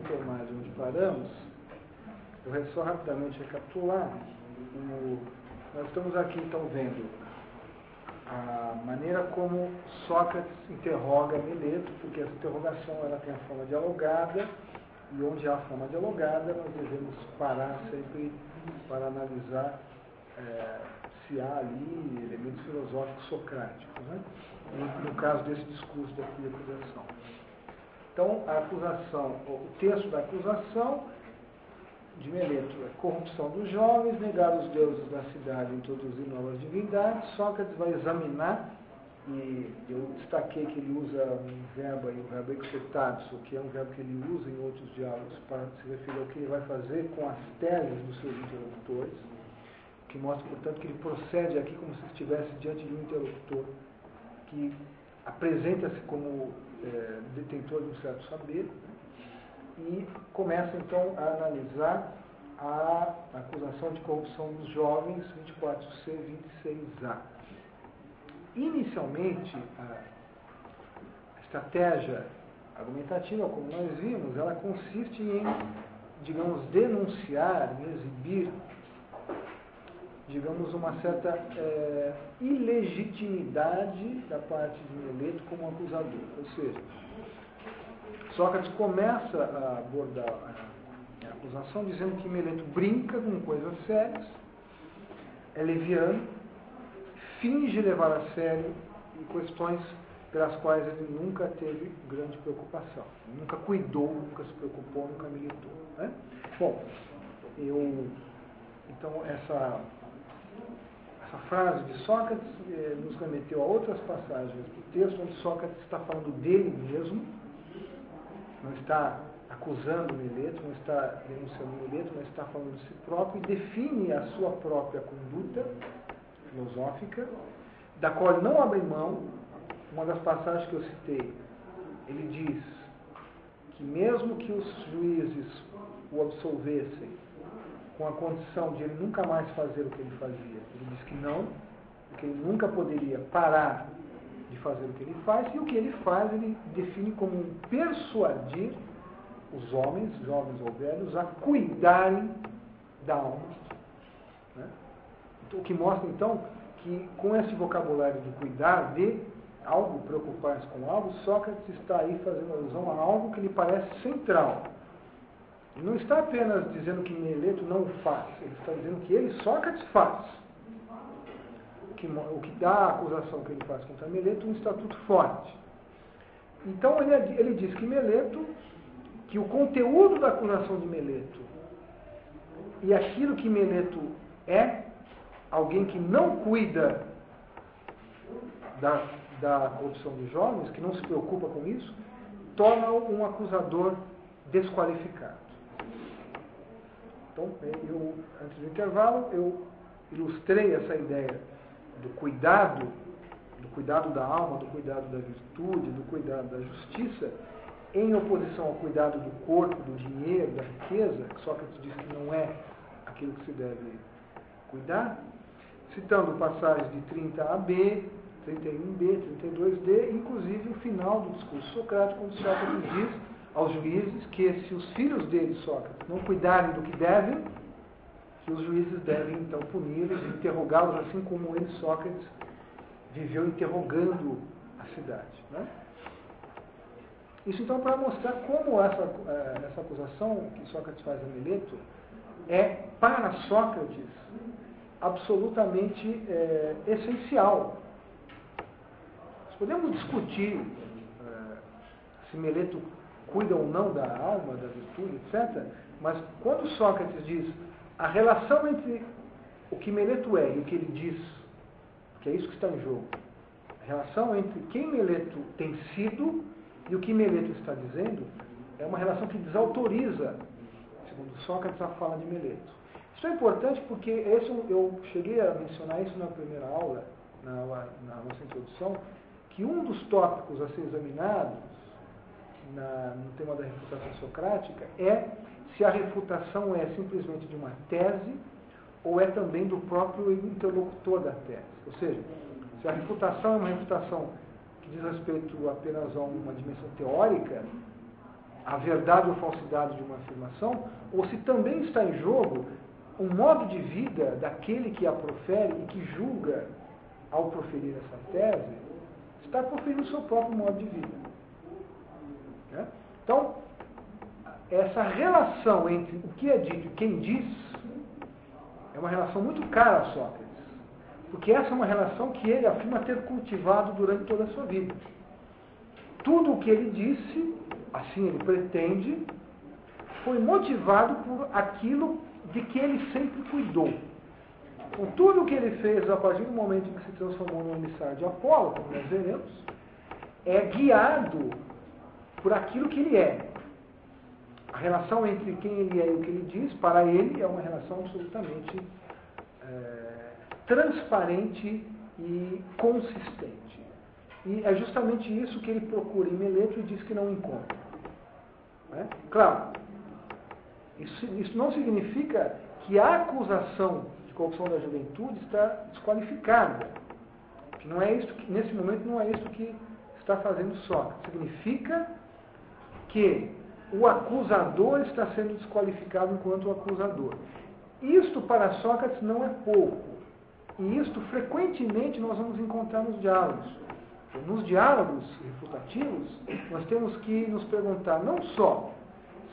retomar de onde paramos, eu vou só rapidamente recapitular. Nós estamos aqui, então, vendo a maneira como Sócrates interroga Meleto, porque essa interrogação ela tem a forma dialogada, e onde há forma dialogada, nós devemos parar sempre para analisar se há ali elementos filosóficos socráticos, né? No caso desse discurso da acusação. Então, a acusação, o texto da acusação de Meleto é corrupção dos jovens, negar os deuses da cidade e introduzir novas divindades. Sócrates vai examinar, e eu destaquei que ele usa um verbo aí, o verbo exertatio, que é um verbo que ele usa em outros diálogos para se referir ao que ele vai fazer com as teses dos seus interlocutores, que mostra, portanto, que ele procede aqui como se estivesse diante de um interlocutor que apresenta-se como detentor de um certo saber, e começa então a analisar a acusação de corrupção dos jovens, 24c, 26a. Inicialmente, a estratégia argumentativa, como nós vimos, ela consiste em, digamos, denunciar, em exibir, digamos, uma certa ilegitimidade da parte de Meleto como acusador. Ou seja, Sócrates começa a abordar a acusação dizendo que Meleto brinca com coisas sérias, é leviano, finge levar a sério em questões pelas quais ele nunca teve grande preocupação, nunca cuidou, nunca se preocupou, nunca militou, né? Bom, então essa frase de Sócrates nos remeteu a outras passagens do texto, onde Sócrates está falando dele mesmo, não está acusando Meleto, não está denunciando Meleto, mas está falando de si próprio e define a sua própria conduta filosófica, da qual ele não abre mão. Uma das passagens que eu citei, ele diz que mesmo que os juízes o absolvessem com a condição de ele nunca mais fazer o que ele fazia, ele diz que não, porque ele nunca poderia parar de fazer o que ele faz, e o que ele faz ele define como um persuadir os homens, jovens ou velhos, a cuidarem da alma, né? O que mostra então que com esse vocabulário de cuidar de algo, preocupar-se com algo, Sócrates está aí fazendo alusão a algo que lhe parece central. Ele não está apenas dizendo que Meleto não faz, ele está dizendo que ele, Sócrates, faz. O que dá a acusação que ele faz contra Meleto um estatuto forte. Então ele diz que Meleto, que o conteúdo da acusação de Meleto e aquilo que Meleto é, alguém que não cuida da corrupção dos jovens, que não se preocupa com isso, torna-o um acusador desqualificado. Então, antes do intervalo, eu ilustrei essa ideia do cuidado da alma, do cuidado da virtude, do cuidado da justiça, em oposição ao cuidado do corpo, do dinheiro, da riqueza, que Sócrates diz que não é aquilo que se deve cuidar, citando passagens de 30ab, 31b, 32d, inclusive o final do discurso socrático, onde Sócrates diz aos juízes que se os filhos dele, Sócrates, não cuidarem do que devem, que os juízes devem então puni-los e interrogá-los, assim como ele, Sócrates, viveu interrogando a cidade, né? Isso então para mostrar como essa acusação que Sócrates faz a Meleto é, para Sócrates, absolutamente essencial. Nós podemos discutir se Meleto cuida ou não da alma, da virtude, etc., mas quando Sócrates diz a relação entre o que Meleto é e o que ele diz, que é isso que está em jogo, a relação entre quem Meleto tem sido e o que Meleto está dizendo, é uma relação que desautoriza, segundo Sócrates, a fala de Meleto. Isso é importante porque eu cheguei a mencionar isso na primeira aula, na nossa introdução, que um dos tópicos a ser examinado no tema da refutação socrática é se a refutação é simplesmente de uma tese ou é também do próprio interlocutor da tese. Ou seja, se a refutação é uma refutação que diz respeito apenas a uma dimensão teórica, a verdade ou falsidade de uma afirmação, ou se também está em jogo um modo de vida daquele que a profere e que julga, ao proferir essa tese, está proferindo o seu próprio modo de vida. Né? Então, essa relação entre o que é dito e quem diz é uma relação muito cara a Sócrates, porque essa é uma relação que ele afirma ter cultivado durante toda a sua vida. Tudo o que ele disse, assim ele pretende, foi motivado por aquilo de que ele sempre cuidou. Então, tudo o que ele fez a partir do momento em que se transformou no emissário de Apolo, como nós veremos, é guiado por aquilo que ele é. A relação entre quem ele é e o que ele diz, para ele, é uma relação absolutamente transparente e consistente. E é justamente isso que ele procura em Meleto e diz que não encontra. Né? Claro, isso não significa que a acusação de corrupção da juventude está desqualificada. Que não é isso que, nesse momento não é isso que está fazendo Sócrates. Significa que o acusador está sendo desqualificado enquanto acusador. Isto para Sócrates não é pouco. E isto frequentemente nós vamos encontrar nos diálogos. Nos diálogos refutativos, nós temos que nos perguntar não só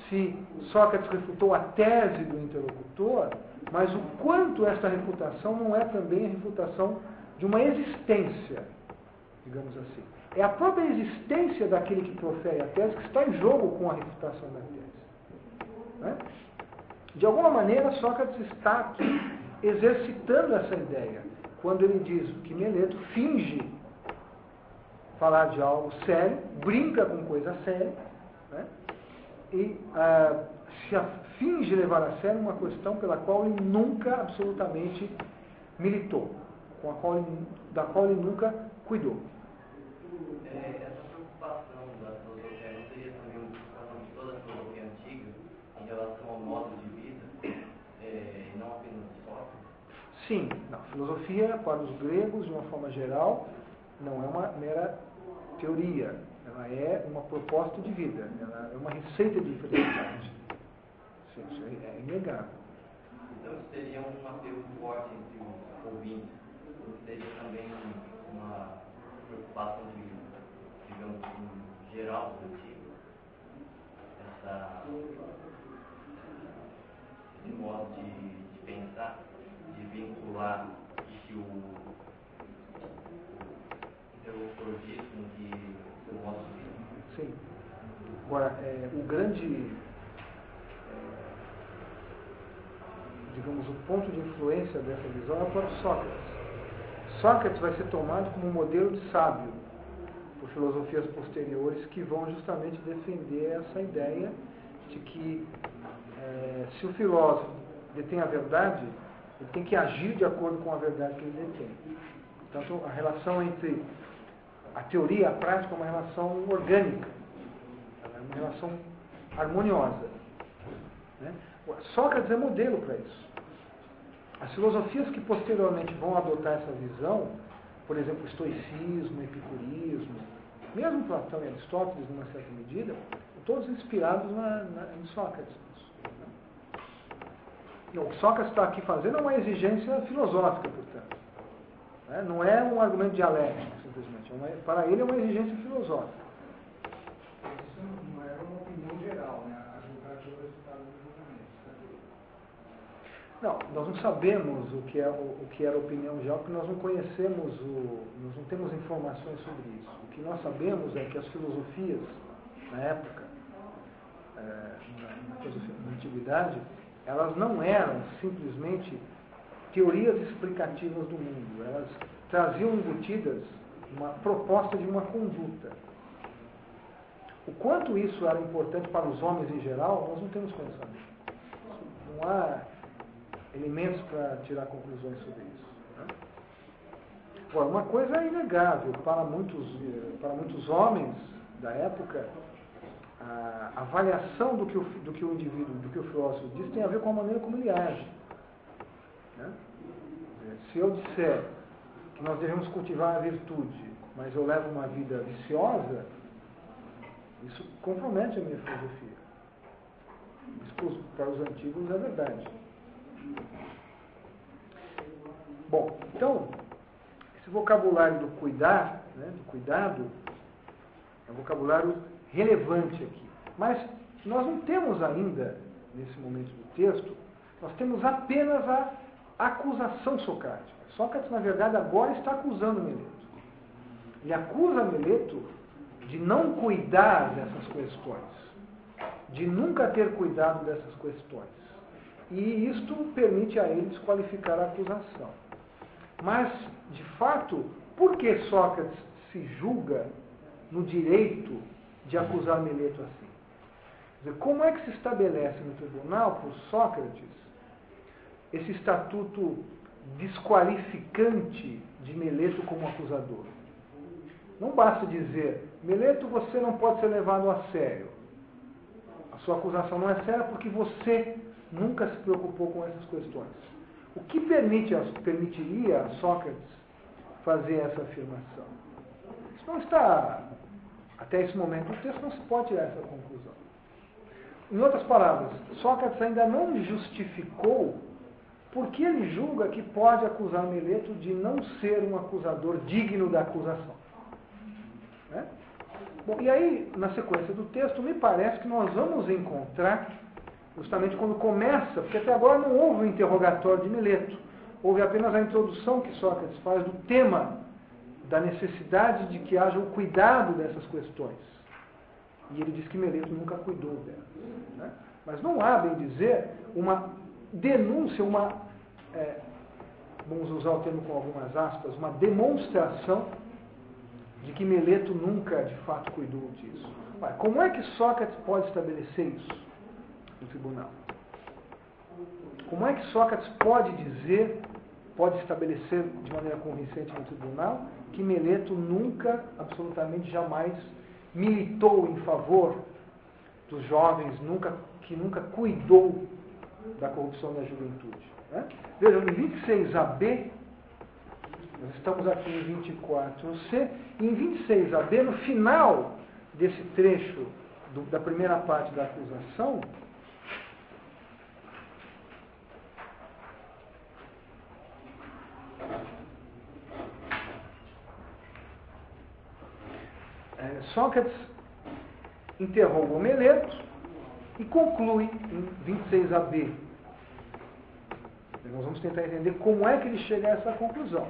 se Sócrates refutou a tese do interlocutor, mas o quanto esta refutação não é também a refutação de uma existência, digamos assim. É a própria existência daquele que profere a tese que está em jogo com a refutação da tese. Né? De alguma maneira, Sócrates está aqui exercitando essa ideia, quando ele diz que Meleto finge falar de algo sério, brinca com coisa séria, né? E se finge levar a sério uma questão pela qual ele nunca absolutamente militou, da qual ele nunca cuidou. Essa preocupação da filosofia não seria também uma preocupação de toda a filosofia antiga em relação ao modo de vida, e não apenas de Sócrates? Sim, a filosofia, para os gregos, de uma forma geral, não é uma mera teoria, ela é uma proposta de vida, ela é uma receita de felicidade. Isso é inegável. Então isso seria um apelo forte entre os ouvintes, seria também uma preocupação de, digamos, em geral do antigo, esse modo de pensar, de vincular que o interlocutor diz com que o modo de vida. Sim. Agora, o grande, digamos, o ponto de influência dessa visão é o próprio Sócrates. Sócrates vai ser tomado como um modelo de sábio por filosofias posteriores que vão justamente defender essa ideia de que se o filósofo detém a verdade, ele tem que agir de acordo com a verdade que ele detém. Portanto, a relação entre a teoria e a prática é uma relação orgânica, ela é uma relação harmoniosa. Né? Sócrates é modelo para isso. As filosofias que posteriormente vão adotar essa visão, por exemplo, o estoicismo, o epicurismo, mesmo Platão e Aristóteles, numa certa medida, todos inspirados em Sócrates. O que Sócrates está aqui fazendo é uma exigência filosófica, portanto. Não é um argumento dialético, simplesmente. Para ele é uma exigência filosófica. Isso não é uma opinião geral, né? A julgar pelo resultado do julgamento. Não, nós não sabemos o que era a opinião geral, porque nós não conhecemos, nós não temos informações sobre isso. O que nós sabemos é que as filosofias, na época, na antiguidade, elas não eram simplesmente teorias explicativas do mundo, elas traziam embutidas uma proposta de uma conduta. O quanto isso era importante para os homens em geral, nós não temos como saber. Não há elementos para tirar conclusões sobre isso. Né? Agora, uma coisa é inegável, para muitos homens da época, a avaliação do que o indivíduo, do que o filósofo diz, tem a ver com a maneira como ele age. Né? Se eu disser que nós devemos cultivar a virtude, mas eu levo uma vida viciosa, Isso compromete a minha filosofia. Isso para os antigos é verdade. Bom, então, esse vocabulário do cuidar, né, do cuidado, é um vocabulário relevante aqui. Mas nós não temos ainda, nesse momento do texto, nós temos apenas a acusação socrática. Sócrates, na verdade, agora está acusando Meleto. Ele acusa Meleto de não cuidar dessas questões, de nunca ter cuidado dessas questões. E isto permite a ele desqualificar a acusação. Mas, de fato, por que Sócrates se julga no direito de acusar Meleto assim? Quer dizer, como é que se estabelece no tribunal, por Sócrates, esse estatuto desqualificante de Meleto como acusador? Não basta dizer, Meleto, você não pode ser levado a sério. A sua acusação não é séria porque você nunca se preocupou com essas questões. O que permitiria a Sócrates fazer essa afirmação? Isso não está, até esse momento, o texto não se pode tirar essa conclusão. Em outras palavras, Sócrates ainda não justificou porque ele julga que pode acusar Meleto de não ser um acusador digno da acusação. Né? Bom, e aí, na sequência do texto, me parece que nós vamos encontrar, justamente quando começa, porque até agora não houve um interrogatório de Meleto, houve apenas a introdução que Sócrates faz do tema da necessidade de que haja o cuidado dessas questões. E ele diz que Meleto nunca cuidou delas. Né? Mas não há, bem dizer, uma denúncia, vamos usar o termo com algumas aspas, uma demonstração de que Meleto nunca, de fato, cuidou disso. Mas como é que Sócrates pode estabelecer isso no tribunal? Como é que Sócrates pode dizer, pode estabelecer de maneira convincente no tribunal, que Meleto nunca, absolutamente jamais, militou em favor dos jovens, que nunca cuidou da corrupção da juventude? Né? Vejam, em 26AB, nós estamos aqui em 24C, e em 26AB, no final desse trecho da primeira parte da acusação, Sócrates interroga o Meleto e conclui em 26AB. Nós vamos tentar entender como é que ele chega a essa conclusão.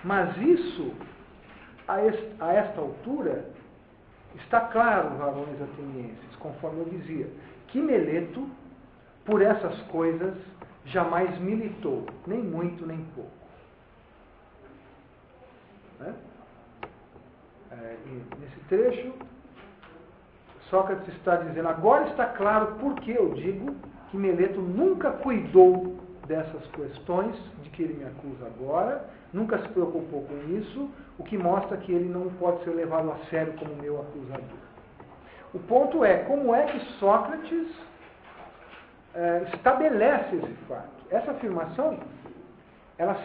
Mas isso, a esta altura, está claro, varões atenienses, conforme eu dizia, que Meleto, por essas coisas, jamais militou, nem muito, nem pouco. Né? E nesse trecho, Sócrates está dizendo, agora está claro por que eu digo que Meleto nunca cuidou dessas questões de que ele me acusa agora, nunca se preocupou com isso, o que mostra que ele não pode ser levado a sério como meu acusador. O ponto é, como é que Sócrates estabelece esse fato? Essa afirmação, ela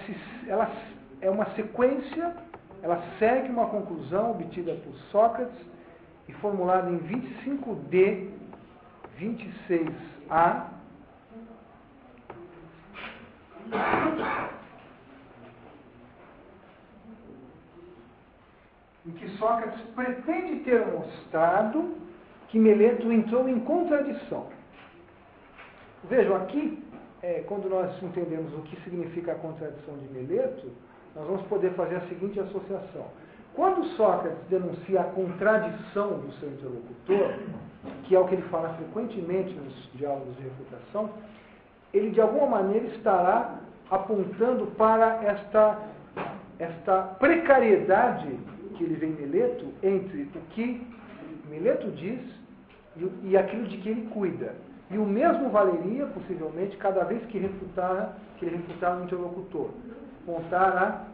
é uma sequência, ela segue uma conclusão obtida por Sócrates e formulada em 25D, 26A, em que Sócrates pretende ter mostrado que Meleto entrou em contradição. Vejam, aqui, quando nós entendemos o que significa a contradição de Meleto, nós vamos poder fazer a seguinte associação. Quando Sócrates denuncia a contradição do seu interlocutor, que é o que ele fala frequentemente nos diálogos de refutação, ele de alguma maneira estará apontando para esta precariedade que ele vê em Meleto entre o que Meleto diz e aquilo de que ele cuida. E o mesmo valeria, possivelmente, cada vez que ele refutar um interlocutor. Apontar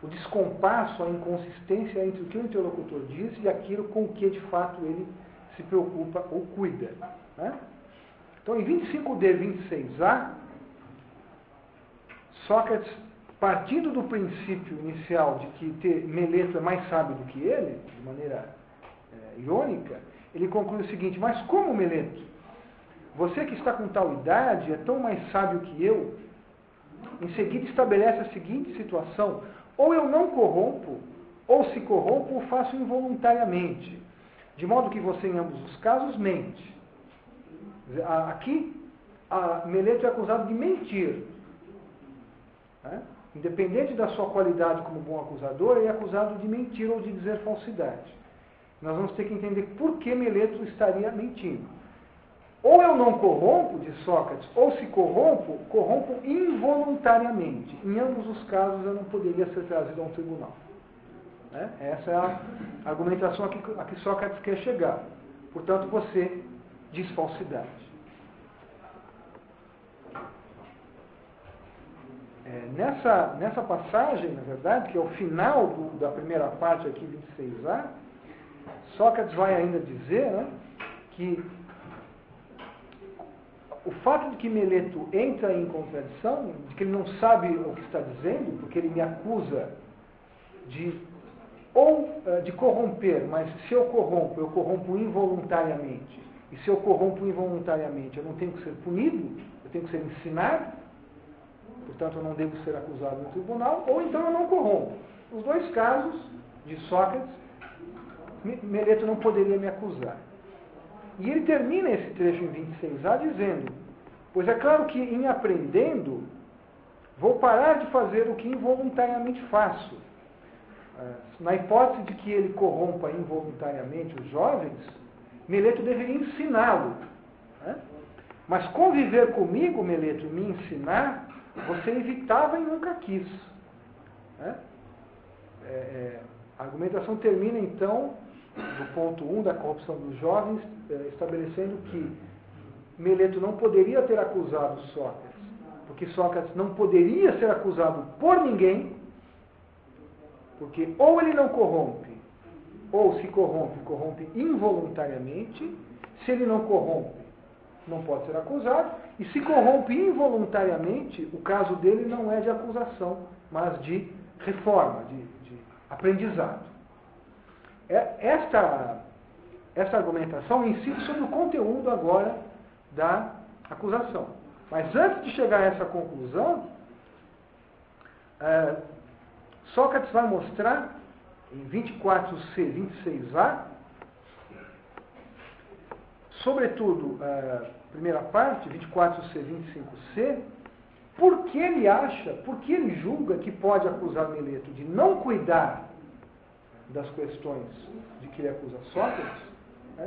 o descompasso, a inconsistência entre o que o interlocutor diz e aquilo com o que, de fato, ele se preocupa ou cuida. Né? Então, em 25D, 26A, Sócrates, partindo do princípio inicial de que Meleto é mais sábio do que ele, de maneira irônica, ele conclui o seguinte: mas como, Meleto? Você que está com tal idade é tão mais sábio que eu. Em seguida estabelece a seguinte situação: ou eu não corrompo, ou se corrompo, o faço involuntariamente. De modo que você, em ambos os casos, mente. Aqui, Meleto é acusado de mentir. Né? Independente da sua qualidade como bom acusador, ele é acusado de mentir ou de dizer falsidade. Nós vamos ter que entender por que Meleto estaria mentindo. Ou eu não corrompo, diz Sócrates, ou se corrompo, corrompo involuntariamente. Em ambos os casos eu não poderia ser trazido a um tribunal. Né? Essa é a argumentação a que Sócrates quer chegar. Portanto, você diz falsidade. Nessa passagem, na verdade, que é o final da primeira parte aqui, 26a, Sócrates vai ainda dizer, né, que o fato de que Meleto entra em contradição, de que ele não sabe o que está dizendo, porque ele me acusa de corromper, mas se eu corrompo involuntariamente. E se eu corrompo involuntariamente, eu não tenho que ser punido, eu tenho que ser ensinado. Portanto, eu não devo ser acusado no tribunal, ou então eu não corrompo. Nos dois casos de Sócrates, Meleto não poderia me acusar. E ele termina esse trecho em 26a dizendo: pois é claro que em aprendendo, vou parar de fazer o que involuntariamente faço. Na hipótese de que ele corrompa involuntariamente os jovens, Meleto deveria ensiná-lo. Né? Mas conviver comigo, Meleto, e me ensinar, você evitava e nunca quis. Né? A argumentação termina, então, do ponto 1 da corrupção dos jovens, estabelecendo que Meleto não poderia ter acusado Sócrates, porque Sócrates não poderia ser acusado por ninguém, porque ou ele não corrompe, ou se corrompe involuntariamente. Se ele não corrompe, não pode ser acusado, e se corrompe involuntariamente, o caso dele não é de acusação, mas de reforma, de aprendizado. Esta argumentação incide sobre o conteúdo agora da acusação. Mas antes de chegar a essa conclusão, Sócrates vai mostrar, em 24c, 26a, sobretudo, primeira parte, 24c, 25c, por que ele julga que pode acusar Meleto de não cuidar das questões de que ele acusa Sócrates,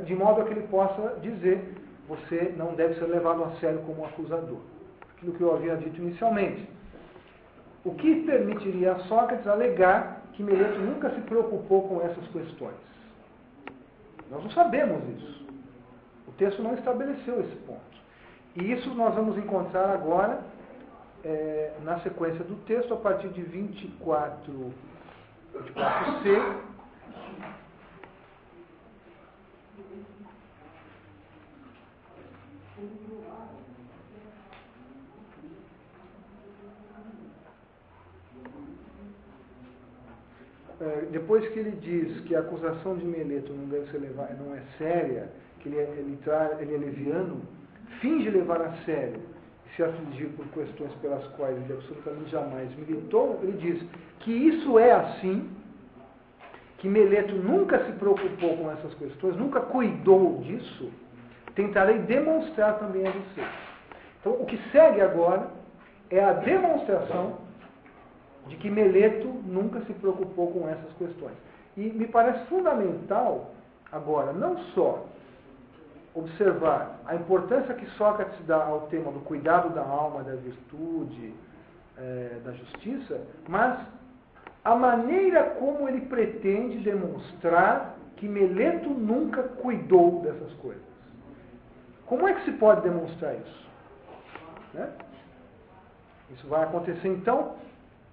de modo a que ele possa dizer: você não deve ser levado a sério como acusador. Aquilo que eu havia dito inicialmente. O que permitiria a Sócrates alegar que Meleto nunca se preocupou com essas questões? Nós não sabemos isso. O texto não estabeleceu esse ponto. E isso nós vamos encontrar agora na sequência do texto, a partir de 24c. Depois que ele diz que a acusação de Meleto não deve ser levada, não é séria, que ele é leviano, finge levar a sério e se afligir por questões pelas quais ele absolutamente jamais militou, ele diz que isso é assim, que Meleto nunca se preocupou com essas questões, nunca cuidou disso, tentarei demonstrar também a você. Então, o que segue agora é a demonstração de que Meleto nunca se preocupou com essas questões. E me parece fundamental, agora, não só observar a importância que Sócrates dá ao tema do cuidado da alma, da virtude, da justiça, mas a maneira como ele pretende demonstrar que Meleto nunca cuidou dessas coisas. Como é que se pode demonstrar isso? Né? Isso vai acontecer, então,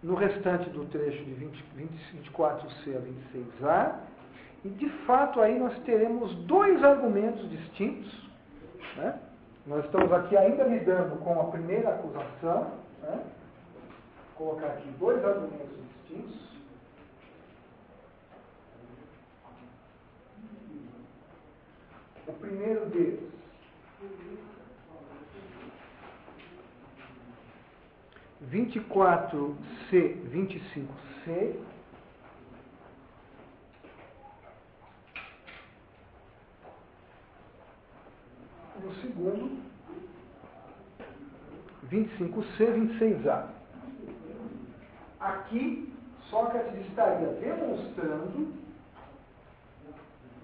no restante do trecho de 24c a 26a, e de fato aí nós teremos dois argumentos distintos. Né? Nós estamos aqui ainda lidando com a primeira acusação. Né? Vou colocar aqui dois argumentos distintos. O primeiro deles. (24C, 25C). No segundo, 25C, 26A. Aqui, Sócrates estaria demonstrando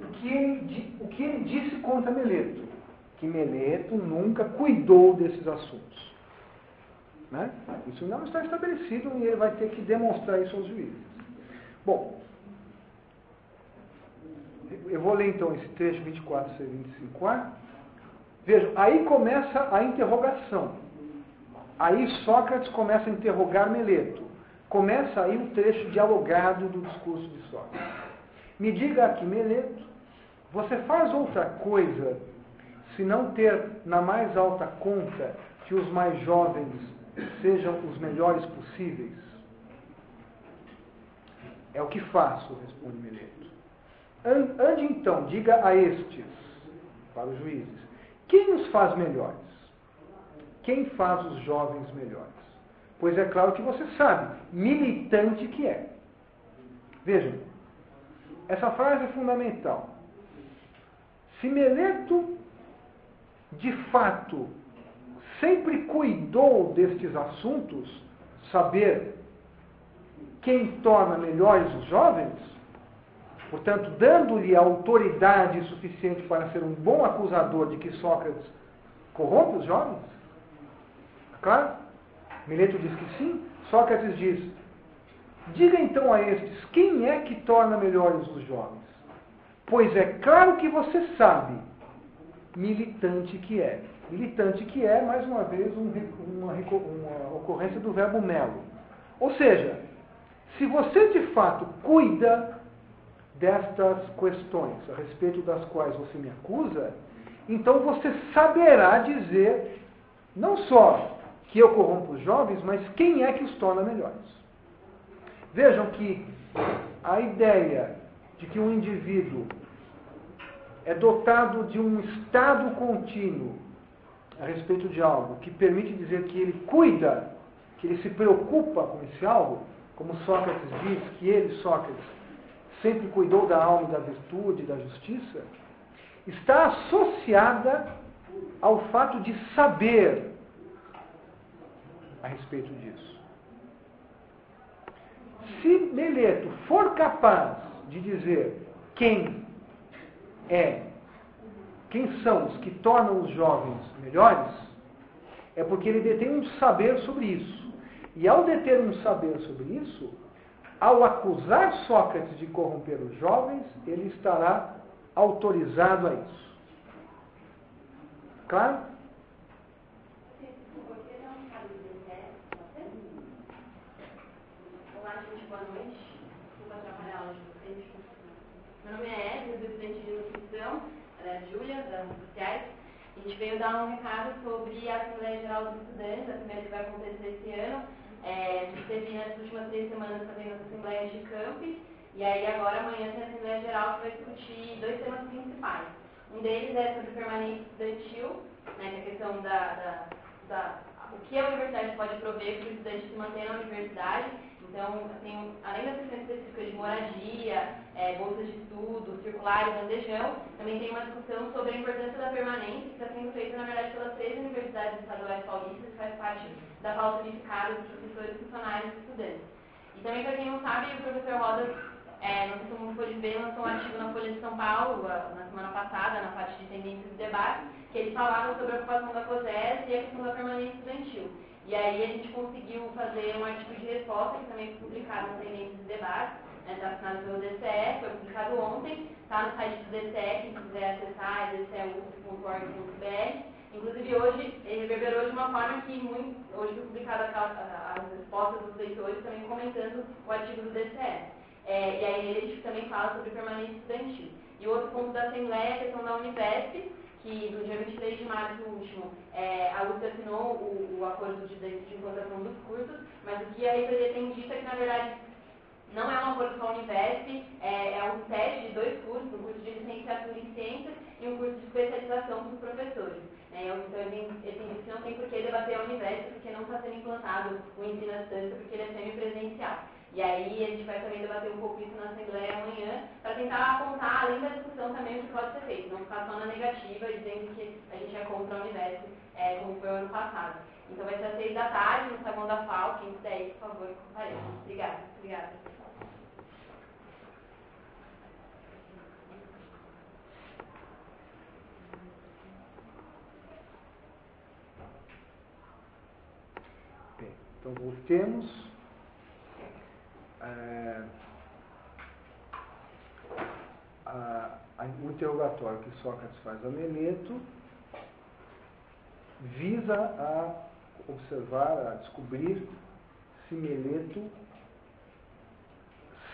o que ele disse contra Meleto, que Meleto nunca cuidou desses assuntos. Né? Isso não está estabelecido e ele vai ter que demonstrar isso aos juízes. Bom, eu vou ler então esse trecho 24C, 25A. Vejam, aí começa a interrogação. Aí Sócrates começa a interrogar Meleto. Começa aí o trecho dialogado do discurso de Sócrates. Me diga aqui, Meleto, você faz outra coisa se não ter na mais alta conta que os mais jovens sejam os melhores possíveis? É o que faço, responde Meleto. Ande então, diga a estes, para os juízes, quem os faz melhores? Quem faz os jovens melhores? Pois é claro que você sabe, militante que é. Vejam, essa frase é fundamental. Se Meleto, de fato, sempre cuidou destes assuntos, saber quem torna melhores os jovens, portanto, dando-lhe autoridade suficiente para ser um bom acusador de que Sócrates corrompe os jovens? Claro? Meleto diz que sim. Sócrates diz, diga então a estes, quem é que torna melhores os jovens? Pois é claro que você sabe, militante que é. Militante que é, mais uma vez, uma ocorrência do verbo melo. Ou seja, se você de fato cuida destas questões a respeito das quais você me acusa, então você saberá dizer não só que eu corrompo os jovens, mas quem é que os torna melhores. Vejam que a ideia de que um indivíduo é dotado de um estado contínuo a respeito de algo que permite dizer que ele cuida, que ele se preocupa com esse algo, como Sócrates diz, que ele, Sócrates, sempre cuidou da alma e da virtude e da justiça, está associada ao fato de saber a respeito disso. Se Meleto for capaz de dizer quem são os que tornam os jovens melhores, é porque ele detém um saber sobre isso. E ao deter um saber sobre isso, ao acusar Sócrates de corromper os jovens, ele estará autorizado a isso. Claro? Olá, gente, boa noite. Desculpa atrapalhar a aula de vocês. Meu nome é Edna, do presidente de nutrição, Júlia, das sociais. A gente veio dar um recado sobre a Assembleia Geral dos Estudantes, a primeira que vai acontecer esse ano. A gente teve nas últimas 3 semanas fazendo as assembleias de campus, e aí agora amanhã tem a Assembleia Geral que vai discutir 2 temas principais. Um deles é sobre permanência estudantil, né, que é a questão o que a universidade pode prover para o estudante se manter na universidade. Então, além das questões específicas de moradia, bolsas de estudo, circular e bandejão, também tem uma discussão sobre a importância da permanência, que está sendo feita, na verdade, pelas 3 universidades estaduais paulistas, que faz parte da pauta unificada dos professores, funcionários e estudantes. E também, para quem não sabe, o professor Rodas, não sei se todo mundo pôde ver, lançou um artigo na Folha de São Paulo, na semana passada, na parte de tendências e debates, que eles falavam sobre a ocupação da COSES e a questão da permanência estudantil. E aí a gente conseguiu fazer um artigo de resposta, que também foi publicado nas tendências e debates, está assinado pelo DCE, foi publicado ontem, está no site do DCE, quem quiser acessar, é dceus.org.br. Inclusive hoje, ele reverberou de uma forma que hoje foi publicada as respostas dos leitores também comentando o artigo do DCE. E aí ele também fala sobre permanência estudantil. E o outro ponto da Assembleia é a questão da Univesp, que no dia 23 de março último, a USP assinou o acordo de implantação dos cursos, mas o que a reitoria tem dito é que, na verdade, não é um acordo com a Univesp, é um teste de 2 cursos, um curso de licenciatura em ciências e e um curso de especialização para os professores. Então, ele disse que não tem por que debater a Univesp, porque não está sendo implantado o ensino à distância, porque ele é semipresencial. E aí a gente vai também debater um pouco isso na Assembleia amanhã, para tentar apontar, além da discussão também, o que pode ser feito. Não ficar só na negativa, dizendo que a gente é contra a Univesp, como foi o ano passado. Então vai ser às 6h, no Saguão da FAO. Quem quiser ir, por favor, compareça. Obrigada. Bem, então voltemos. O interrogatório que Sócrates faz a Meleto visa a observar, a descobrir se Meleto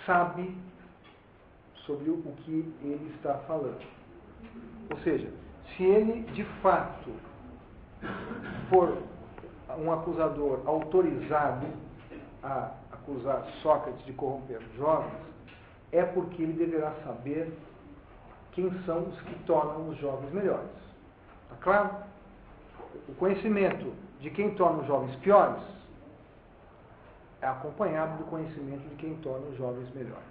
sabe sobre o que ele está falando. Ou seja, se ele de fato for um acusador autorizado a acusar Sócrates de corromper os jovens, é porque ele deverá saber quem são os que tornam os jovens melhores. Está claro? O conhecimento de quem torna os jovens piores é acompanhado do conhecimento de quem torna os jovens melhores.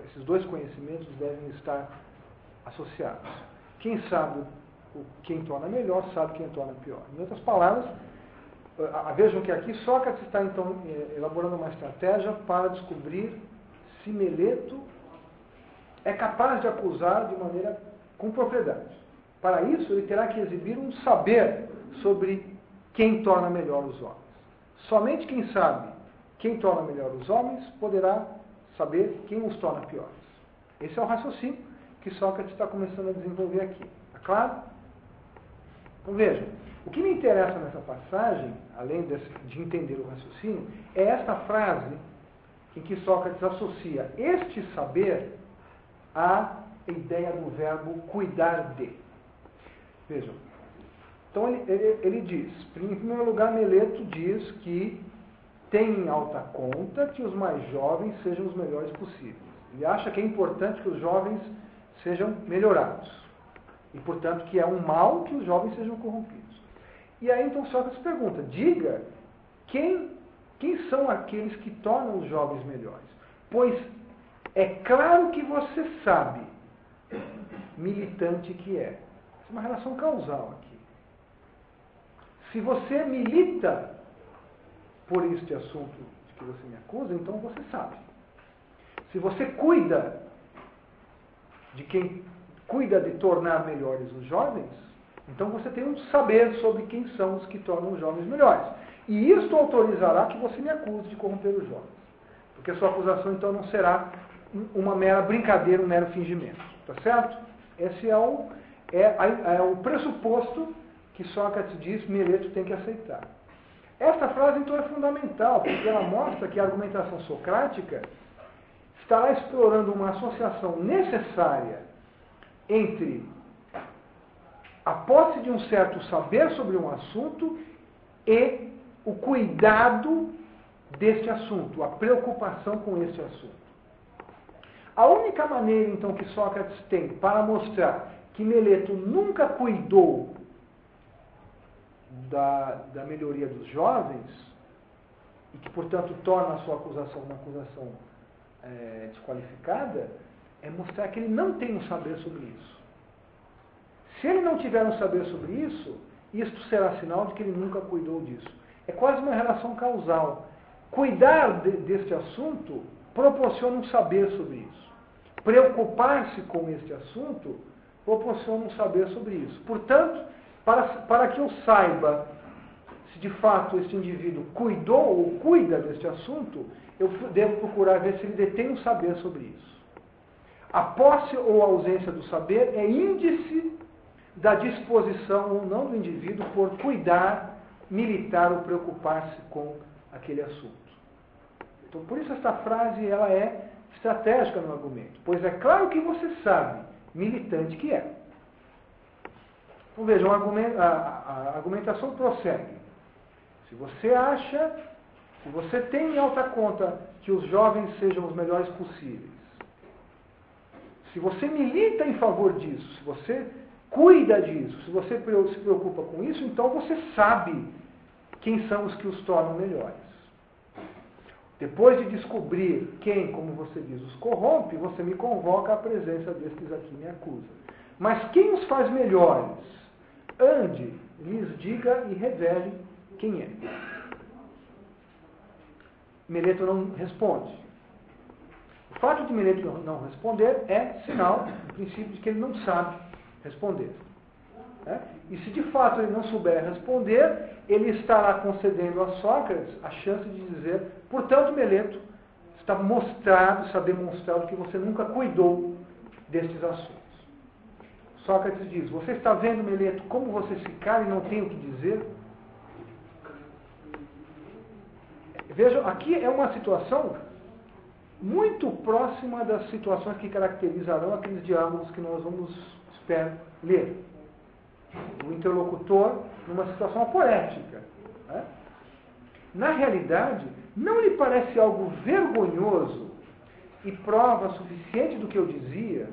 Esses dois conhecimentos devem estar associados. Quem sabe quem torna melhor, sabe quem torna pior. Em outras palavras, vejam que aqui Sócrates está então elaborando uma estratégia para descobrir se Meleto é capaz de acusar de maneira com propriedade. Para isso, ele terá que exibir um saber sobre quem torna melhor os homens. Somente quem sabe quem torna melhor os homens poderá saber quem os torna piores. Esse é o raciocínio que Sócrates está começando a desenvolver aqui. Está claro? Então vejam, o que me interessa nessa passagem, além de entender o raciocínio, é esta frase em que Sócrates associa este saber à ideia do verbo cuidar de. Vejam. Então ele diz, em primeiro lugar, Meleto diz que tem em alta conta que os mais jovens sejam os melhores possíveis. Ele acha que é importante que os jovens sejam melhorados. E, portanto, que é um mal que os jovens sejam corrompidos. E aí, então, Sócrates pergunta, diga, quem são aqueles que tornam os jovens melhores? Pois é claro que você sabe, militante que é. Isso é uma relação causal aqui. Se você milita por este assunto de que você me acusa, então você sabe. Se você cuida de quem cuida de tornar melhores os jovens, então você tem um saber sobre quem são os que tornam os jovens melhores. E isto autorizará que você me acuse de corromper os jovens. Porque a sua acusação então não será uma mera brincadeira, um mero fingimento. Tá certo? Esse é o pressuposto que Sócrates diz que Meleto tem que aceitar. Esta frase então é fundamental, porque ela mostra que a argumentação socrática estará explorando uma associação necessária entre a posse de um certo saber sobre um assunto e o cuidado deste assunto, a preocupação com este assunto. A única maneira, então, que Sócrates tem para mostrar que Meleto nunca cuidou da melhoria dos jovens, e que, portanto, torna a sua acusação uma acusação desqualificada, é mostrar que ele não tem um saber sobre isso. Se ele não tiver um saber sobre isso, isto será sinal de que ele nunca cuidou disso. É quase uma relação causal. Cuidar deste assunto proporciona um saber sobre isso. Preocupar-se com este assunto proporciona um saber sobre isso. Portanto, para que eu saiba se de fato este indivíduo cuidou ou cuida deste assunto, eu devo procurar ver se ele detém um saber sobre isso. A posse ou a ausência do saber é índice da disposição ou não do indivíduo por cuidar, militar ou preocupar-se com aquele assunto. Então, por isso esta frase ela é estratégica no argumento, pois é claro que você sabe, militante que é. Então vejam, a argumentação prossegue. Se você tem em alta conta que os jovens sejam os melhores possíveis, se você milita em favor disso, se você cuida disso, se você se preocupa com isso, então você sabe quem são os que os tornam melhores. Depois de descobrir quem, como você diz, os corrompe, você me convoca à presença destes aqui e me acusa. Mas quem os faz melhores? Ande, lhes diga e revele quem é. Meleto não responde. O fato de Meleto não responder é sinal, no princípio, de que ele não sabe responder. E se de fato ele não souber responder, ele estará concedendo a Sócrates a chance de dizer, portanto, Meleto, está demonstrado que você nunca cuidou destes assuntos. Sócrates diz, você está vendo, Meleto, como você se cala e não tem o que dizer? Vejam, aqui é uma situação muito próxima das situações que caracterizarão aqueles diálogos que nós vamos, espero, ler. O interlocutor numa situação poética. Na realidade, não lhe parece algo vergonhoso e prova suficiente do que eu dizia,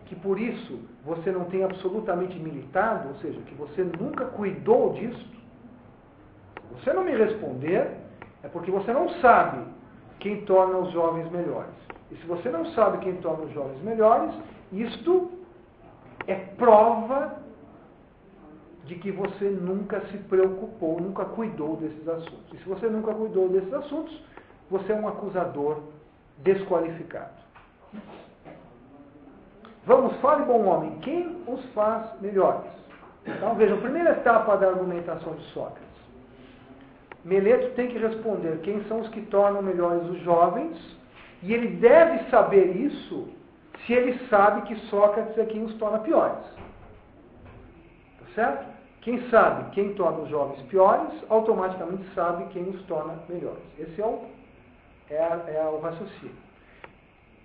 que por isso você não tem absolutamente militado, ou seja, que você nunca cuidou disto? Se você não me responder, é porque você não sabe quem torna os jovens melhores. E se você não sabe quem torna os jovens melhores, isto é prova de que você nunca se preocupou, nunca cuidou desses assuntos. E se você nunca cuidou desses assuntos, você é um acusador desqualificado. Vamos, fale, bom homem, quem os faz melhores? Então, vejam, a primeira etapa da argumentação de Sócrates. Meleto tem que responder quem são os que tornam melhores os jovens, e ele deve saber isso se ele sabe que Sócrates é quem os torna piores. Tá certo? Quem sabe quem torna os jovens piores, automaticamente sabe quem os torna melhores. Esse é o raciocínio.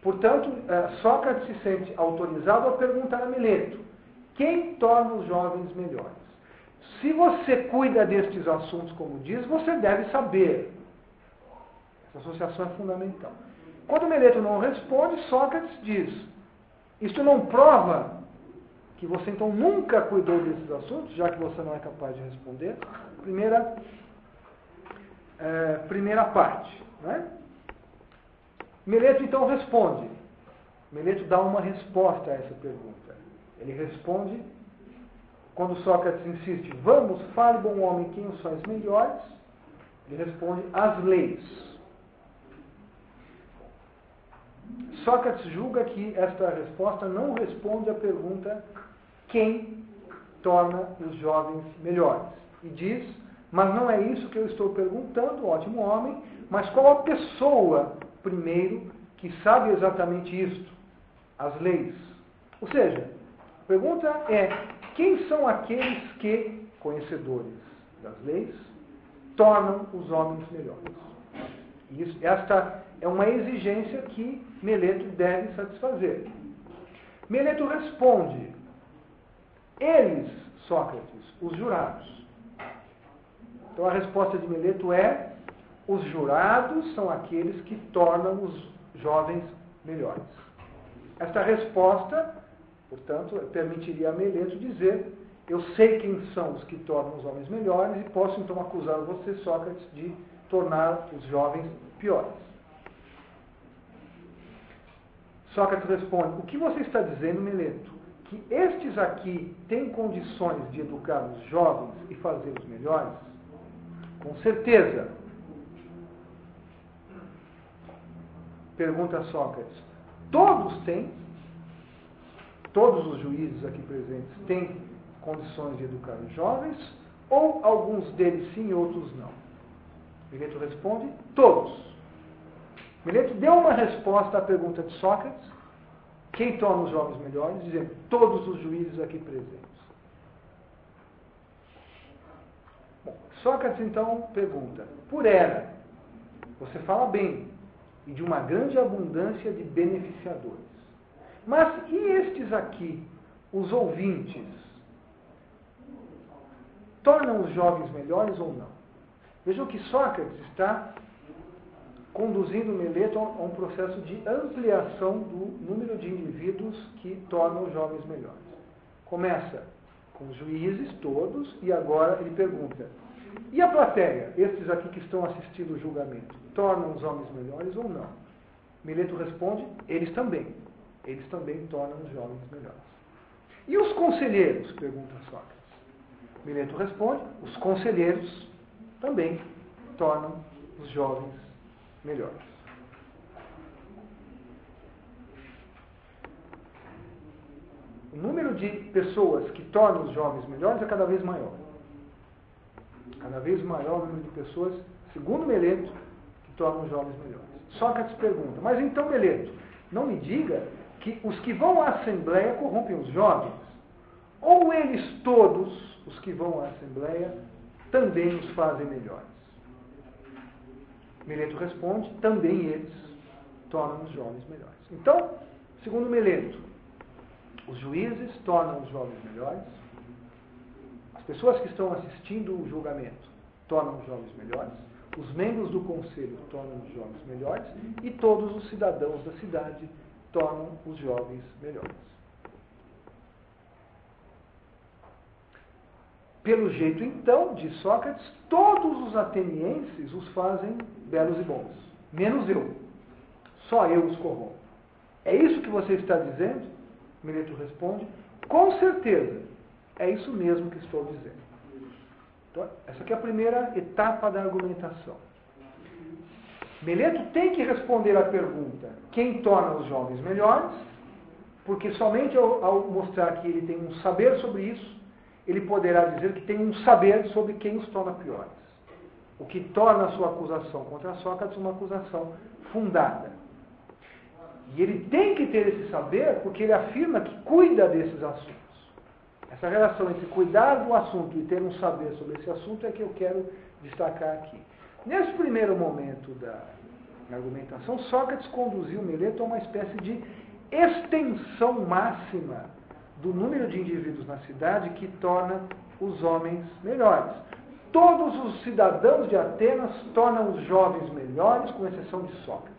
Portanto, Sócrates se sente autorizado a perguntar a Meleto, quem torna os jovens melhores? Se você cuida destes assuntos, como diz, você deve saber. Essa associação é fundamental. Quando Meleto não responde, Sócrates diz, isto não prova que você então nunca cuidou desses assuntos, já que você não é capaz de responder? Primeira parte. Né? Meleto então responde. Meleto dá uma resposta a essa pergunta. Ele responde, quando Sócrates insiste, vamos, fale, bom homem, quem os faz melhores? Ele responde, as leis. Sócrates julga que esta resposta não responde à pergunta quem torna os jovens melhores. E diz, mas não é isso que eu estou perguntando, ótimo homem, mas qual a pessoa, primeiro, que sabe exatamente isto? As leis. Ou seja, a pergunta é, quem são aqueles que, conhecedores das leis, tornam os homens melhores? Esta é uma exigência que Meleto deve satisfazer. Meleto responde, eles, Sócrates, os jurados. Então a resposta de Meleto é, os jurados são aqueles que tornam os jovens melhores. Esta resposta, portanto, permitiria a Meleto dizer, eu sei quem são os que tornam os homens melhores e posso então acusar você, Sócrates, de tornar os jovens piores. Sócrates responde, o que você está dizendo, Meleto? Que estes aqui têm condições de educar os jovens e fazê-los melhores? Com certeza. Pergunta Sócrates, todos têm? Todos os juízes aqui presentes têm condições de educar os jovens? Ou alguns deles sim e outros não? Meleto responde, todos. Meleto deu uma resposta à pergunta de Sócrates, quem torna os jovens melhores, dizendo, todos os juízes aqui presentes. Bom, Sócrates então pergunta, por era, você fala bem, e de uma grande abundância de beneficiadores. Mas e estes aqui, os ouvintes, tornam os jovens melhores ou não? Vejam que Sócrates está conduzindo Meleto a um processo de ampliação do número de indivíduos que tornam os jovens melhores. Começa com os juízes todos, e agora ele pergunta: e a plateia, estes aqui que estão assistindo o julgamento, tornam os homens melhores ou não? Mileto responde: eles também tornam os jovens melhores. E os conselheiros? Pergunta Sócrates. Mileto responde: os conselheiros também tornam os jovens melhores. O número de pessoas que tornam os jovens melhores é cada vez maior. Cada vez maior o número de pessoas, segundo Mileto, que tornam os jovens melhores. Sócrates pergunta: mas então, Mileto, não me diga que os que vão à Assembleia corrompem os jovens? Ou eles todos, os que vão à Assembleia, também os fazem melhores? Mileto responde: também eles tornam os jovens melhores. Então, segundo Mileto, os juízes tornam os jovens melhores, as pessoas que estão assistindo o julgamento tornam os jovens melhores, os membros do conselho tornam os jovens melhores e todos os cidadãos da cidade tornam os jovens melhores. Pelo jeito, então, diz Sócrates, todos os atenienses os fazem belos e bons, menos eu. Só eu os corrompo. É isso que você está dizendo? Mileto responde: com certeza, é isso mesmo que estou dizendo. Então, essa aqui é a primeira etapa da argumentação. Mileto tem que responder à pergunta: quem torna os jovens melhores? Porque somente ao mostrar que ele tem um saber sobre isso, ele poderá dizer que tem um saber sobre quem os torna piores. O que torna a sua acusação contra Sócrates uma acusação fundada. E ele tem que ter esse saber porque ele afirma que cuida desses assuntos. Essa relação entre cuidar do assunto e ter um saber sobre esse assunto é que eu quero destacar aqui. Nesse primeiro momento da argumentação, Sócrates conduziu Mileto a uma espécie de extensão máxima do número de indivíduos na cidade que torna os homens melhores. Todos os cidadãos de Atenas tornam os jovens melhores, com exceção de Sócrates.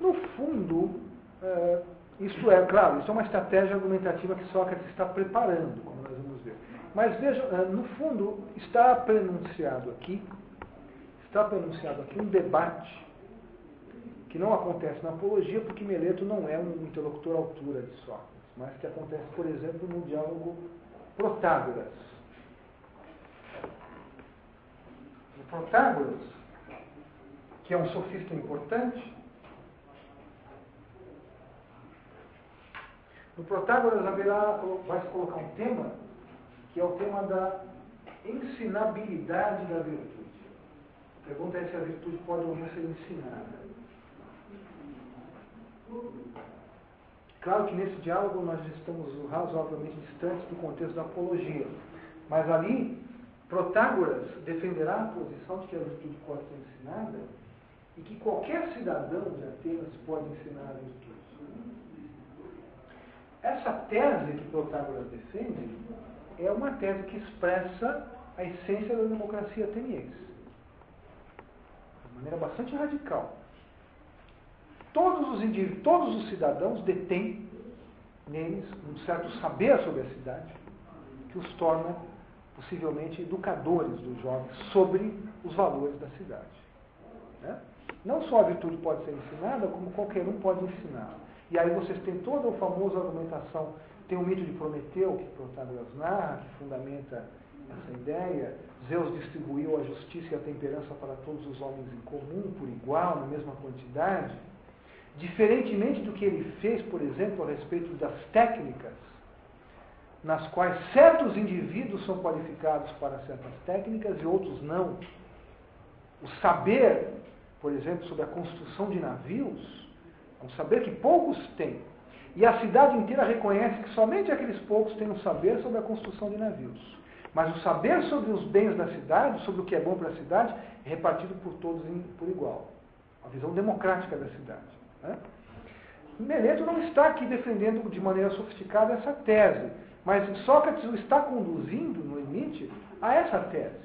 No fundo, isto é, claro, isso é uma estratégia argumentativa que Sócrates está preparando, como nós vamos ver. Mas vejam, no fundo, está prenunciado aqui um debate que não acontece na apologia, porque Mileto não é um interlocutor à altura de Sócrates, mas que acontece, por exemplo, no diálogo Protágoras. O Protágoras, que é um sofista importante, no Protágoras vai se colocar um tema, que é o tema da ensinabilidade da virtude. A pergunta é se a virtude pode ou não ser ensinada. Claro que nesse diálogo nós estamos razoavelmente distantes do contexto da apologia, mas ali Protágoras defenderá a posição de que a virtude pode ser ensinada e que qualquer cidadão de Atenas pode ensinar a virtude. Essa tese que Protágoras defende é uma tese que expressa a essência da democracia ateniense, de maneira bastante radical. Todos os cidadãos detêm neles um certo saber sobre a cidade, que os torna possivelmente educadores dos jovens sobre os valores da cidade. Não só a virtude pode ser ensinada, como qualquer um pode ensinar. E aí vocês têm toda a famosa argumentação, tem o mito de Prometeu, que Protágoras narra, que fundamenta essa ideia. Zeus distribuiu a justiça e a temperança para todos os homens em comum, por igual, na mesma quantidade. Diferentemente do que ele fez, por exemplo, a respeito das técnicas, nas quais certos indivíduos são qualificados para certas técnicas e outros não. O saber, por exemplo, sobre a construção de navios, é um saber que poucos têm. E a cidade inteira reconhece que somente aqueles poucos têm um saber sobre a construção de navios. Mas o saber sobre os bens da cidade, sobre o que é bom para a cidade, é repartido por todos por igual. A visão democrática da cidade. Mileto não está aqui defendendo de maneira sofisticada essa tese, mas Sócrates o está conduzindo, no limite, a essa tese.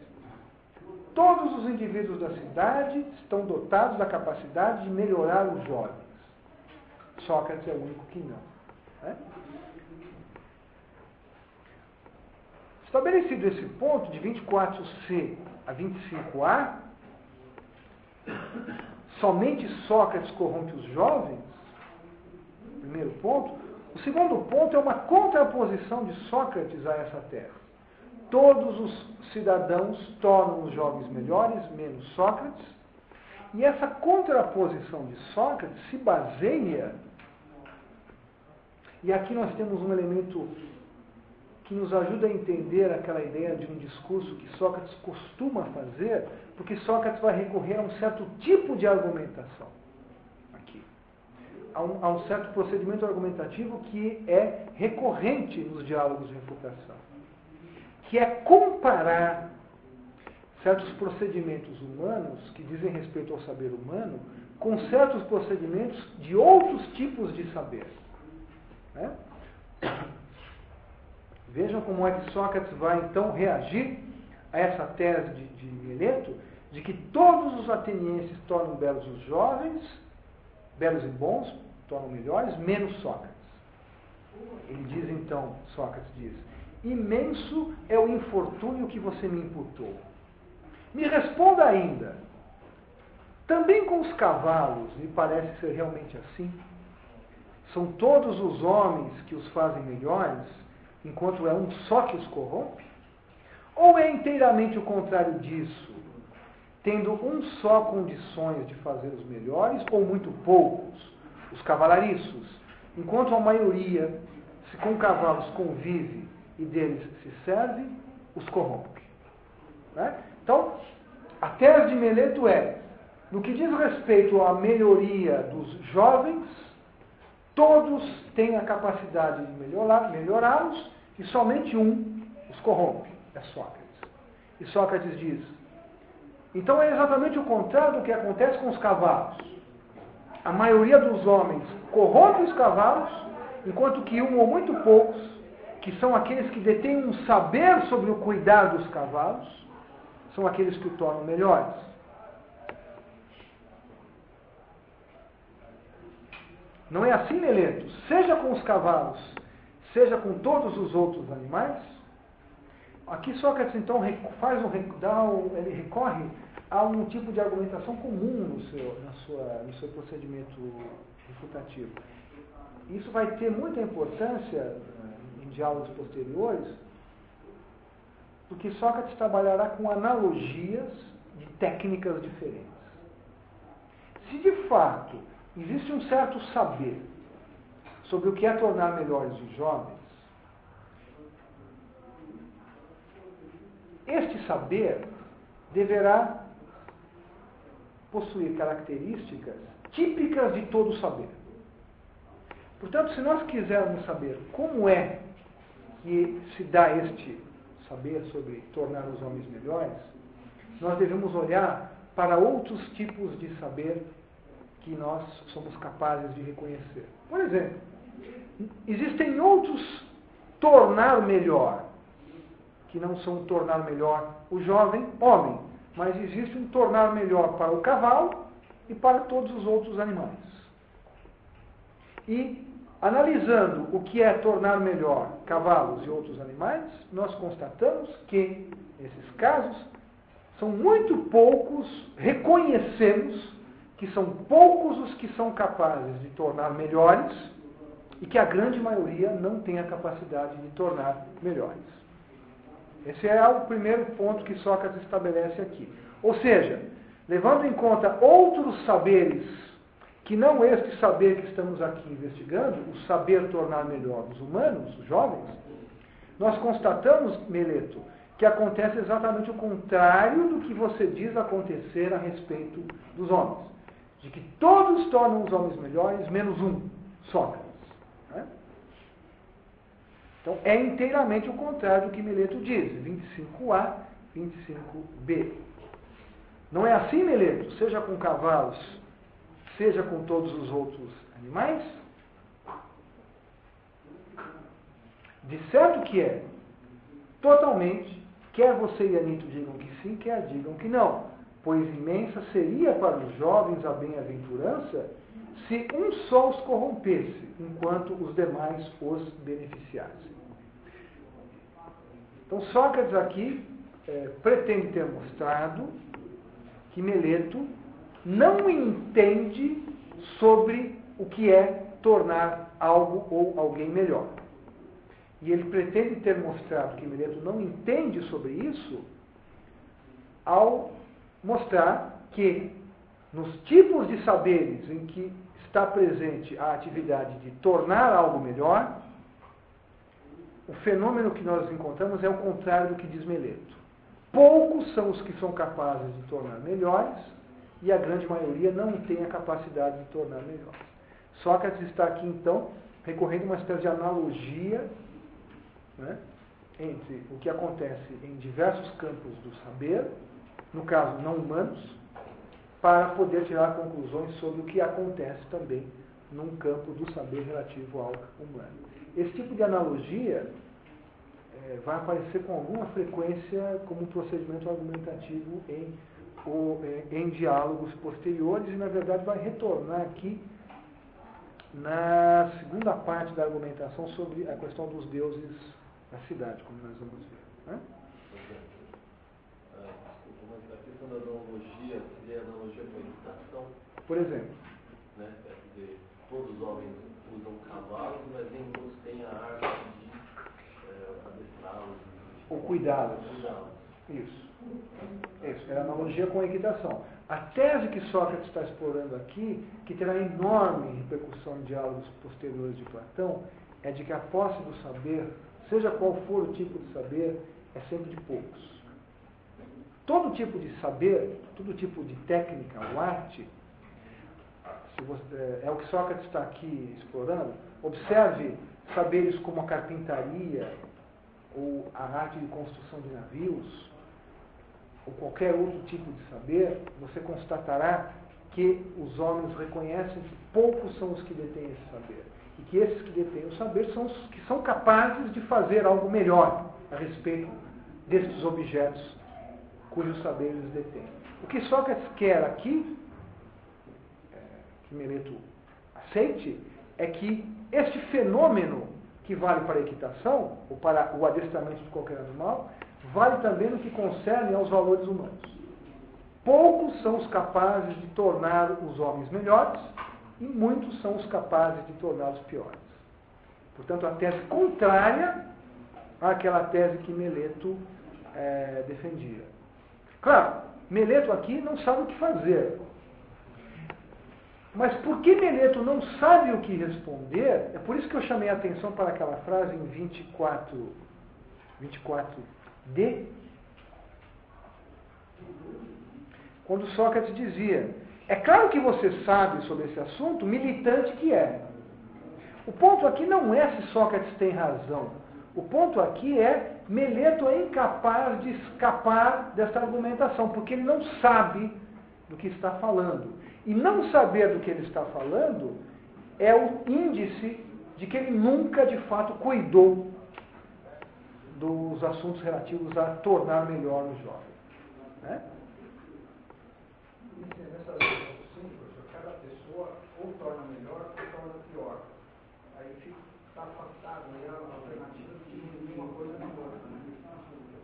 Todos os indivíduos da cidade estão dotados da capacidade de melhorar os jovens. Sócrates é o único que não. Né? Estabelecido esse ponto de 24c a 25a, somente Sócrates corrompe os jovens, primeiro ponto. O segundo ponto é uma contraposição de Sócrates a essa tese. Todos os cidadãos tornam os jovens melhores, menos Sócrates, e essa contraposição de Sócrates se baseia, e aqui nós temos um elemento que nos ajuda a entender aquela ideia de um discurso que Sócrates costuma fazer, porque Sócrates vai recorrer a um certo tipo de argumentação. Aqui. Há um certo procedimento argumentativo que é recorrente nos diálogos de refutação, que é comparar certos procedimentos humanos que dizem respeito ao saber humano com certos procedimentos de outros tipos de saber. Né? Vejam como é que Sócrates vai então reagir a essa tese de Mileto, de que todos os atenienses tornam belos os jovens, belos e bons, tornam melhores, menos Sócrates. Ele diz então, Sócrates diz, imenso é o infortúnio que você me imputou. Me responda ainda, também com os cavalos me parece ser realmente assim? São todos os homens que os fazem melhores, enquanto é um só que os corrompe? Ou é inteiramente o contrário disso, tendo um só condições de fazê-los melhores, ou muito poucos, os cavalariços, enquanto a maioria, se com cavalos convive e deles se serve, os corrompe? Né? Então, a tese de Mileto é, no que diz respeito à melhoria dos jovens, todos têm a capacidade de melhorá-los e somente um os corrompe, é Sócrates. E Sócrates diz, então é exatamente o contrário do que acontece com os cavalos. A maioria dos homens corrompe os cavalos, enquanto que um ou muito poucos, que são aqueles que detêm um saber sobre o cuidar dos cavalos, são aqueles que o tornam melhores. Não é assim, Mileto? Seja com os cavalos, seja com todos os outros animais. Aqui Sócrates, então, ele recorre a um tipo de argumentação comum no seu procedimento refutativo. Isso vai ter muita importância em diálogos posteriores, porque Sócrates trabalhará com analogias de técnicas diferentes. Se de fato existe um certo saber sobre o que é tornar melhores os jovens, este saber deverá possuir características típicas de todo saber. Portanto, se nós quisermos saber como é que se dá este saber sobre tornar os homens melhores, nós devemos olhar para outros tipos de saber que nós somos capazes de reconhecer. Por exemplo, existem outros tornar melhor, que não são tornar melhor o jovem homem, mas existe um tornar melhor para o cavalo e para todos os outros animais. E, analisando o que é tornar melhor cavalos e outros animais, nós constatamos que, nesses casos, são muito poucos, reconhecemos que são poucos os que são capazes de tornar melhores e que a grande maioria não tem a capacidade de tornar melhores. Esse é o primeiro ponto que Sócrates estabelece aqui. Ou seja, levando em conta outros saberes, que não este saber que estamos aqui investigando, o saber tornar melhor os humanos, os jovens, nós constatamos, Mileto, que acontece exatamente o contrário do que você diz acontecer a respeito dos homens. De que todos tornam os homens melhores, menos um, Sócrates. Né? Então, é inteiramente o contrário do que Mileto diz, 25a, 25b. Não é assim, Mileto? Seja com cavalos, seja com todos os outros animais? De certo que é. Totalmente. Quer você e Anito digam que sim, quer digam que não. pois imensa seria para os jovens a bem-aventurança se um só os corrompesse, enquanto os demais os beneficiassem. Então Sócrates aqui pretende ter mostrado que Meleto não entende sobre o que é tornar algo ou alguém melhor. E ele pretende ter mostrado que Meleto não entende sobre isso ao mostrar que nos tipos de saberes em que está presente a atividade de tornar algo melhor, o fenômeno que nós encontramos é o contrário do que diz Meleto. Poucos são os que são capazes de tornar melhores e a grande maioria não tem a capacidade de tornar melhores. Sócrates está aqui, então, recorrendo a uma espécie de analogia, né, entre o que acontece em diversos campos do saber, no caso não humanos, para poder tirar conclusões sobre o que acontece também num campo do saber relativo ao humano. Esse tipo de analogia vai aparecer com alguma frequência como um procedimento argumentativo em diálogos posteriores e, na verdade, vai retornar aqui na segunda parte da argumentação sobre a questão dos deuses da cidade, como nós vamos ver. Né? A questão da analogia seria a analogia com a equitação? Por exemplo. Né? Quer dizer, todos os homens usam cavalos, mas nem todos têm a arte de adestrá-los. Ou cuidá-los. Isso. Isso, é a analogia com a equitação. A tese que Sócrates está explorando aqui, que terá enorme repercussão em diálogos posteriores de Platão, é de que a posse do saber, seja qual for o tipo de saber, é sempre de poucos. Todo tipo de saber, todo tipo de técnica ou arte, é o que Sócrates está aqui explorando. Observe saberes como a carpintaria, ou a arte de construção de navios, ou qualquer outro tipo de saber, você constatará que os homens reconhecem que poucos são os que detêm esse saber. E que esses que detêm o saber são os que são capazes de fazer algo melhor a respeito desses objetos cujos saberes detêm. O que Sócrates quer aqui, que Meleto aceite, é que este fenômeno que vale para a equitação, ou para o adestramento de qualquer animal, vale também no que concerne aos valores humanos. Poucos são os capazes de tornar os homens melhores e muitos são os capazes de torná-los piores. Portanto, a tese contrária àquela tese que Meleto defendia. Claro, Meleto aqui não sabe o que fazer. Mas porque Meleto não sabe o que responder, é por isso que eu chamei a atenção para aquela frase em 24d, quando Sócrates dizia: é claro que você sabe sobre esse assunto, militante que é. O ponto aqui não é se Sócrates tem razão. O ponto aqui é Meleto é incapaz de escapar dessa argumentação, porque ele não sabe do que está falando. E não saber do que ele está falando é o índice de que ele nunca, de fato, cuidou dos assuntos relativos a tornar melhor o jovem. Né? Nessa lei simples, cada pessoa ou torna melhor ou torna pior. Aí está afastado aí a alternativa de uma coisa nem outra. A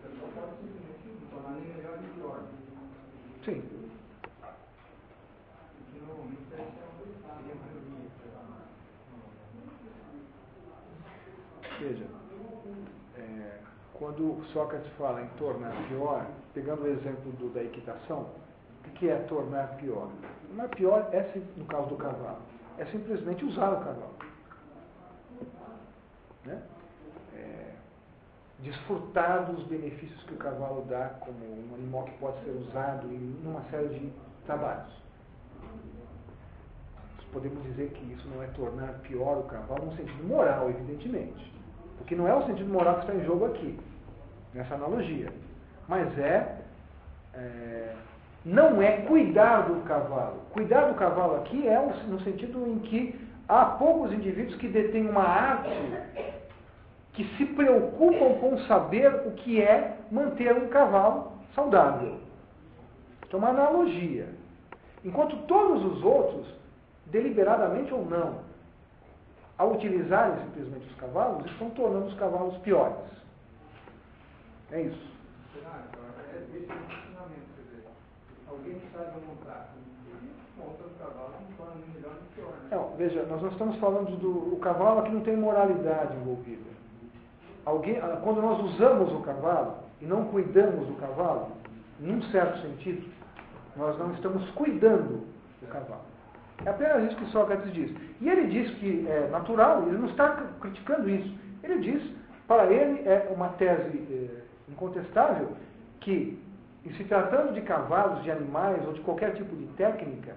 pessoa pode simplesmente tornar nem melhor nem pior. Sim. Veja, quando Sócrates fala em tornar pior, pegando o exemplo da equitação, o que é tornar pior? Tornar pior é, no caso do cavalo, é simplesmente usar o cavalo. Né? Desfrutar dos benefícios que o cavalo dá como um animal que pode ser usado em uma série de trabalhos. Podemos dizer que isso não é tornar pior o cavalo no sentido moral, evidentemente. Porque não é o sentido moral que está em jogo aqui, nessa analogia. Mas não é cuidar do cavalo. Cuidar do cavalo aqui é no sentido em que há poucos indivíduos que detêm uma arte que se preocupam com saber o que é manter um cavalo saudável. Isto é uma analogia. Enquanto todos os outros, deliberadamente ou não, ao utilizarem simplesmente os cavalos, estão tornando os cavalos piores. É isso. É esse ensinamento, quer dizer, alguém que sabe montar, monta o cavalo, não torna nem melhor nem pior. Né? Não, veja, nós não estamos falando do cavalo, aqui não tem moralidade envolvida. Quando nós usamos o cavalo e não cuidamos do cavalo, num certo sentido, nós não estamos cuidando do cavalo. É apenas isso que Sócrates diz. E ele diz que é natural, ele não está criticando isso. Ele diz, para ele é uma tese incontestável, que, em se tratando de cavalos, de animais ou de qualquer tipo de técnica,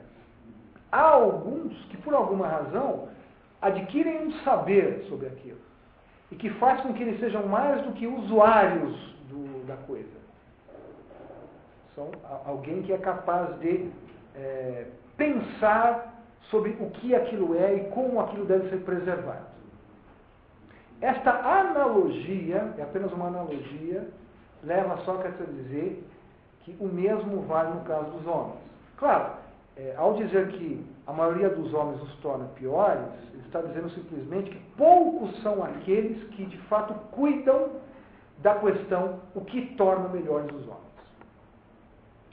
há alguns que, por alguma razão, adquirem um saber sobre aquilo. E que faz com que eles sejam mais do que usuários da coisa. São alguém que é capaz de pensar sobre o que aquilo é e como aquilo deve ser preservado. Esta analogia, é apenas uma analogia, leva Sócrates a dizer que o mesmo vale no caso dos homens. Claro, ao dizer que a maioria dos homens os torna piores, ele está dizendo simplesmente que poucos são aqueles que de fato cuidam da questão o que torna melhores os homens.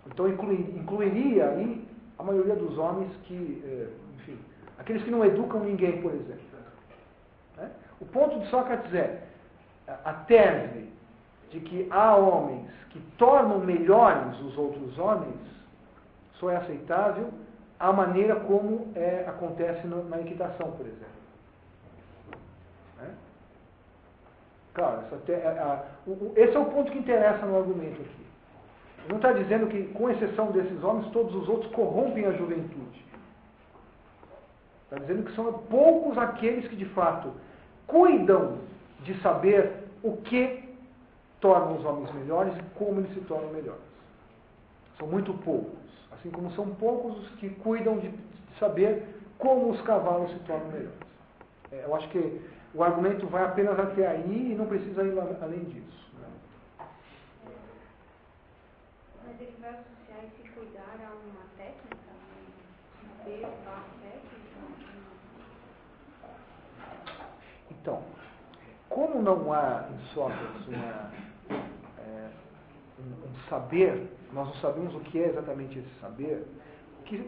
Então incluiria aí a maioria dos homens que, enfim, aqueles que não educam ninguém, por exemplo. O ponto de Sócrates é a tese de que há homens que tornam melhores os outros homens, só é aceitável a maneira como acontece na equitação, por exemplo. Claro, esse é o ponto que interessa no argumento aqui. Ele não está dizendo que, com exceção desses homens, todos os outros corrompem a juventude. Está dizendo que são poucos aqueles que, de fato, cuidam de saber o que torna os homens melhores e como eles se tornam melhores. São muito poucos. Assim como são poucos os que cuidam de saber como os cavalos se tornam melhores. Eu acho que o argumento vai apenas até aí e não precisa ir além disso. Mas ele vai associar esse cuidar a uma técnica? Saber a técnica? Então, como não há em Sócrates um saber, nós não sabemos o que é exatamente esse saber,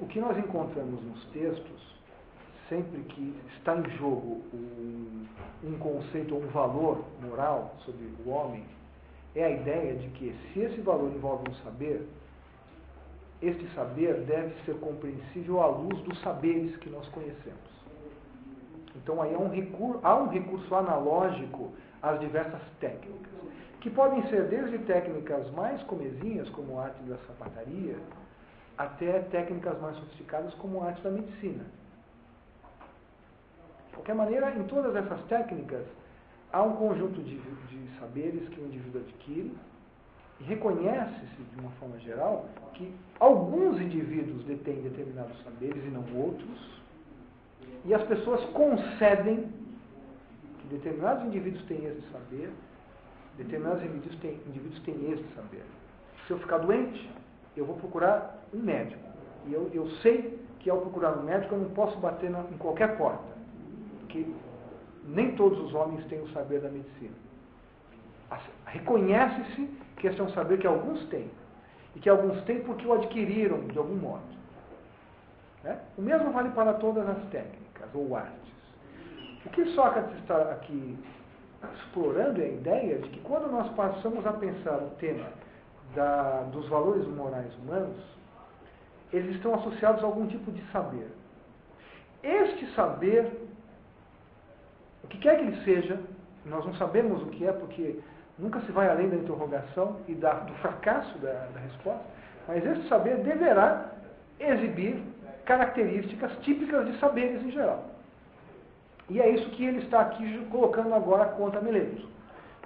o que nós encontramos nos textos, sempre que está em jogo um conceito ou um valor moral sobre o homem, é a ideia de que, se esse valor envolve um saber, este saber deve ser compreensível à luz dos saberes que nós conhecemos. Então, aí há um recurso analógico às diversas técnicas, que podem ser desde técnicas mais comezinhas, como a arte da sapataria, até técnicas mais sofisticadas, como a arte da medicina. De qualquer maneira, em todas essas técnicas, há um conjunto de saberes que o indivíduo adquire, e reconhece-se, de uma forma geral, que alguns indivíduos detêm determinados saberes e não outros, e as pessoas concedem que determinados indivíduos têm esse saber, determinados indivíduos têm esse saber. Se eu ficar doente, eu vou procurar um médico. E eu sei que, ao procurar um médico, eu não posso bater em qualquer porta, porque nem todos os homens têm o saber da medicina. Reconhece-se que esse é um saber que alguns têm, e que alguns têm porque o adquiriram de algum modo. O mesmo vale para todas as técnicas ou artes. O que Sócrates está aqui explorando é a ideia de que, quando nós passamos a pensar o tema dos valores morais humanos, eles estão associados a algum tipo de saber. Este saber, o que quer que ele seja, nós não sabemos o que é, porque nunca se vai além da interrogação e do fracasso da resposta, mas este saber deverá exibir características típicas de saberes em geral. E é isso que ele está aqui colocando agora contra Mileto.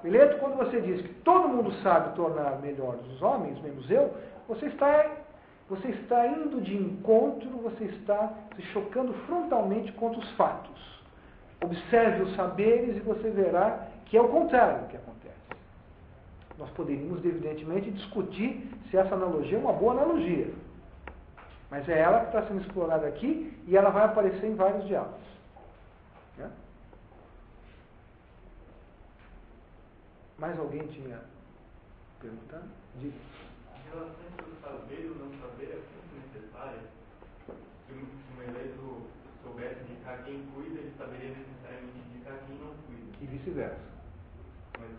Mileto, quando você diz que todo mundo sabe tornar melhores os homens, menos eu, você está indo de encontro, você está se chocando frontalmente contra os fatos. Observe os saberes e você verá que é o contrário que acontece. Nós poderíamos, evidentemente, discutir se essa analogia é uma boa analogia. Mas é ela que está sendo explorada aqui e ela vai aparecer em vários diálogos. Né? Mais alguém tinha perguntado? Diga. Em relação ao saber e o não saber, é sempre necessário. Se um eleito soubesse indicar quem cuida, ele saberia necessariamente indicar quem não cuida. E vice-versa. Mas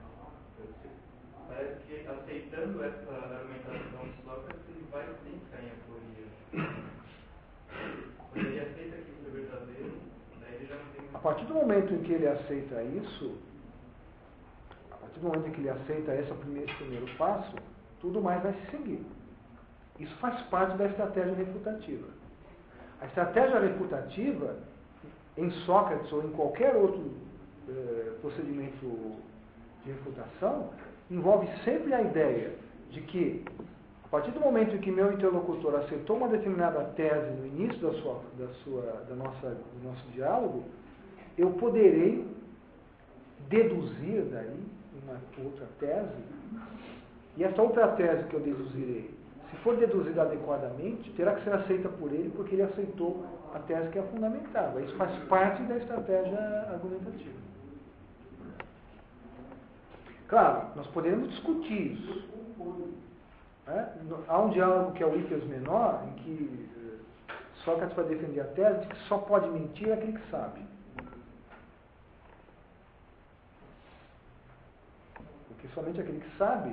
parece que aceitando essa argumentação de Sócrates, ele vai sim cair em aporia. Quando ele aceita que isso é verdadeiro, daí ele já não tem... A partir do momento em que ele aceita isso, a partir do momento em que ele aceita esse primeiro passo, tudo mais vai se seguir. Isso faz parte da estratégia refutativa. A estratégia refutativa, em Sócrates ou em qualquer outro procedimento de refutação, envolve sempre a ideia de que, a partir do momento em que meu interlocutor aceitou uma determinada tese no início do nosso diálogo, eu poderei deduzir daí uma outra tese, e essa outra tese que eu deduzirei, se for deduzida adequadamente, terá que ser aceita por ele, porque ele aceitou a tese que é fundamental. Isso faz parte da estratégia argumentativa. Claro, nós podemos discutir isso. Há um diálogo que é o Hípios menor, em que Sócrates vai defender a tese de que só pode mentir aquele que sabe. Porque somente aquele que sabe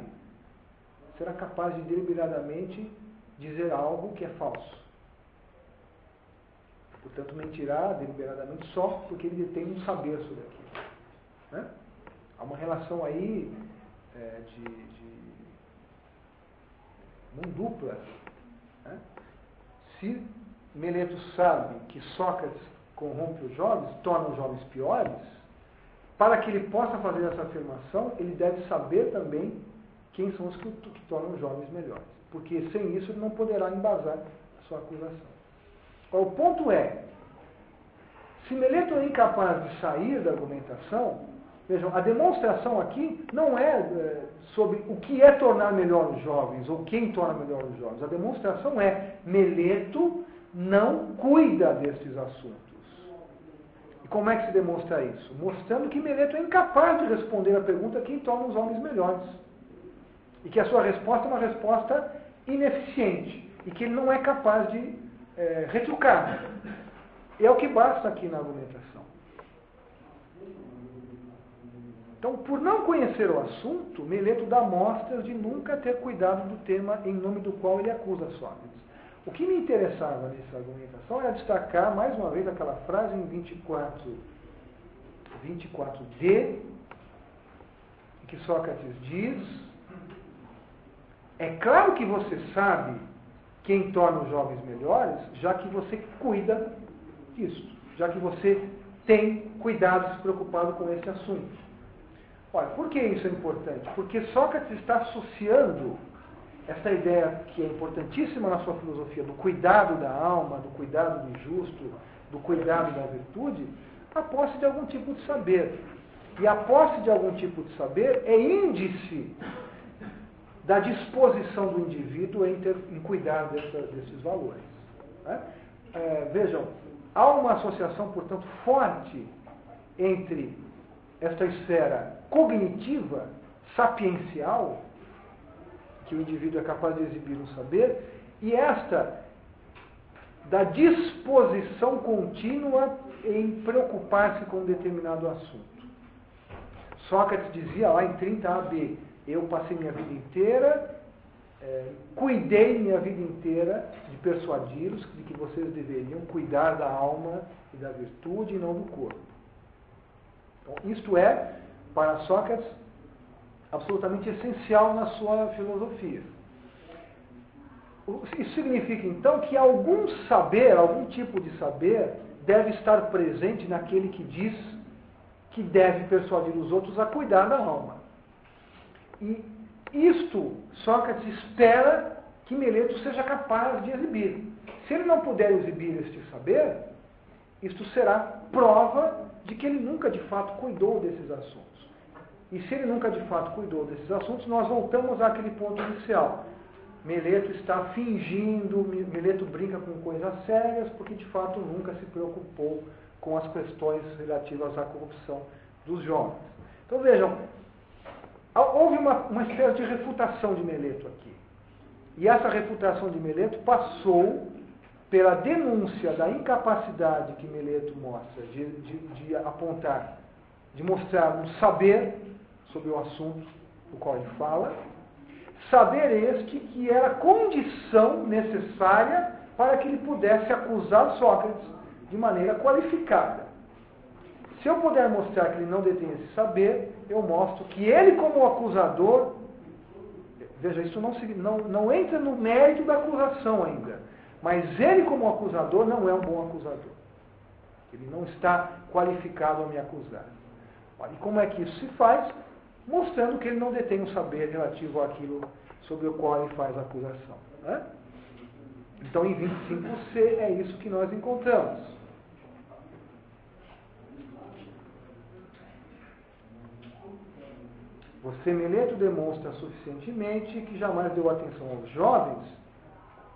será capaz de deliberadamente dizer algo que é falso. Portanto, mentirá deliberadamente só porque ele detém um saber sobre aquilo. Né? Há uma relação aí de mão dupla. Né? Se Meleto sabe que Sócrates corrompe os jovens, torna os jovens piores, para que ele possa fazer essa afirmação, ele deve saber também quem são os que tornam os jovens melhores. Porque sem isso ele não poderá embasar a sua acusação. O ponto é, se Meleto é incapaz de sair da argumentação, vejam, a demonstração aqui não é sobre o que é tornar melhor os jovens, ou quem torna melhor os jovens. A demonstração é, Meleto não cuida destes assuntos. E como é que se demonstra isso? Mostrando que Meleto é incapaz de responder a pergunta quem torna os homens melhores. E que a sua resposta é uma resposta ineficiente. E que ele não é capaz de retrucar. E é o que basta aqui na argumentação. Então, por não conhecer o assunto, Meleto dá mostras de nunca ter cuidado do tema em nome do qual ele acusa Sócrates. O que me interessava nessa argumentação era destacar, mais uma vez, aquela frase em 24d, em que Sócrates diz: é claro que você sabe quem torna os jovens melhores, já que você cuida disso, já que você tem cuidado e se preocupado com esse assunto. Olha, por que isso é importante? Porque Sócrates está associando essa ideia que é importantíssima na sua filosofia, do cuidado da alma, do cuidado do injusto, do cuidado da virtude, à posse de algum tipo de saber. E a posse de algum tipo de saber é índice da disposição do indivíduo em cuidar desses valores. Né? Vejam, há uma associação, portanto, forte entre esta esfera cognitiva, sapiencial, que o indivíduo é capaz de exibir um saber, e esta da disposição contínua em preocupar-se com um determinado assunto. Sócrates dizia lá em 30ab, eu passei minha vida inteira, cuidei minha vida inteira de persuadi-los de que vocês deveriam cuidar da alma e da virtude e não do corpo. Então, isto é, para Sócrates, absolutamente essencial na sua filosofia. Isso significa, então, que algum saber, algum tipo de saber, deve estar presente naquele que diz que deve persuadir os outros a cuidar da alma. E isto, Sócrates espera que Meleto seja capaz de exibir. Se ele não puder exibir este saber, isto será prova de que ele nunca, de fato, cuidou desses assuntos. E se ele nunca de fato cuidou desses assuntos, nós voltamos àquele ponto inicial. Meleto está fingindo, Meleto brinca com coisas sérias, porque de fato nunca se preocupou com as questões relativas à corrupção dos jovens. Então vejam, houve uma espécie de refutação de Meleto aqui. E essa refutação de Meleto passou pela denúncia da incapacidade que Meleto mostra de apontar, de mostrar um saber sobre o assunto do qual ele fala, saber este que era condição necessária para que ele pudesse acusar Sócrates de maneira qualificada. Se eu puder mostrar que ele não detém esse saber, eu mostro que ele como acusador, veja, isso não entra no mérito da acusação ainda, mas ele como acusador não é um bom acusador. Ele não está qualificado a me acusar. E como é que isso se faz? Mostrando que ele não detém um saber relativo àquilo sobre o qual ele faz a acusação. Né? Então, em 25c é isso que nós encontramos. Você, Meleto, demonstra suficientemente que jamais deu atenção aos jovens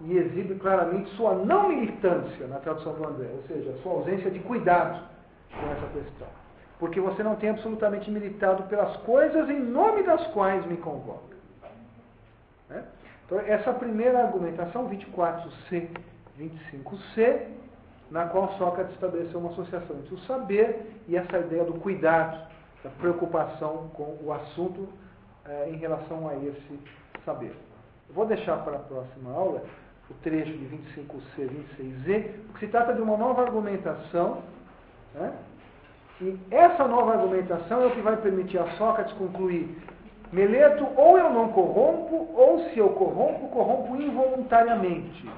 e exibe claramente sua não militância, na tradução do André, ou seja, sua ausência de cuidado com essa questão. Porque você não tem absolutamente militado pelas coisas em nome das quais me convoca. Né? Então, essa primeira argumentação, 24c, 25c, na qual Sócrates estabeleceu uma associação entre o saber e essa ideia do cuidado, da preocupação com o assunto em relação a esse saber. Eu vou deixar para a próxima aula o trecho de 25c, 26z, porque se trata de uma nova argumentação, né? E essa nova argumentação é o que vai permitir a Sócrates concluir: Meleto, ou eu não corrompo, ou se eu corrompo, corrompo involuntariamente.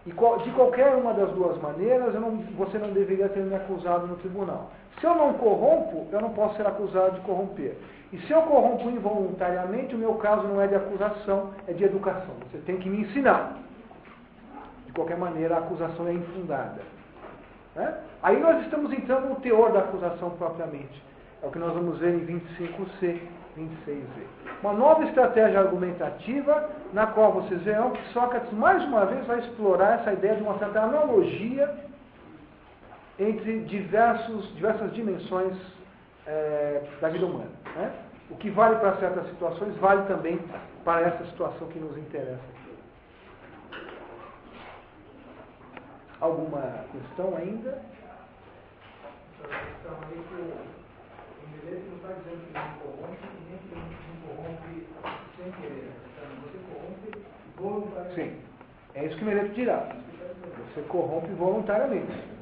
E de qualquer uma das duas maneiras, você não deveria ter me acusado no tribunal. Se eu não corrompo, eu não posso ser acusado de corromper. E se eu corrompo involuntariamente, o meu caso não é de acusação, é de educação. Você tem que me ensinar. De qualquer maneira, a acusação é infundada. Né? Aí nós estamos entrando no teor da acusação propriamente. É o que nós vamos ver em 25c, 26z. Uma nova estratégia argumentativa, na qual vocês verão que Sócrates, mais uma vez, vai explorar essa ideia de uma certa analogia entre diversas dimensões da vida humana. Né? O que vale para certas situações, vale também para essa situação que nos interessa aqui. Alguma questão ainda? Essa questão aí que o Meleto não está dizendo que não corrompe e nem que não corrompe sem querer. Você corrompe voluntariamente. Sim, é isso que Meleto dirá. Você corrompe voluntariamente.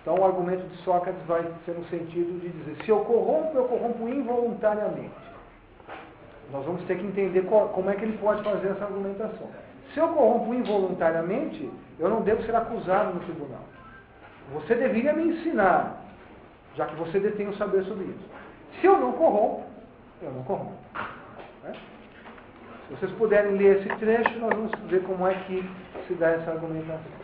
Então o argumento de Sócrates vai ser no sentido de dizer: se eu corrompo involuntariamente. Nós vamos ter que entender como é que ele pode fazer essa argumentação. Se eu corrompo involuntariamente, eu não devo ser acusado no tribunal. Você deveria me ensinar, já que você detém o saber sobre isso. Se eu não corrompo, eu não corrompo. Né? Se vocês puderem ler esse trecho, nós vamos ver como é que se dá essa argumentação.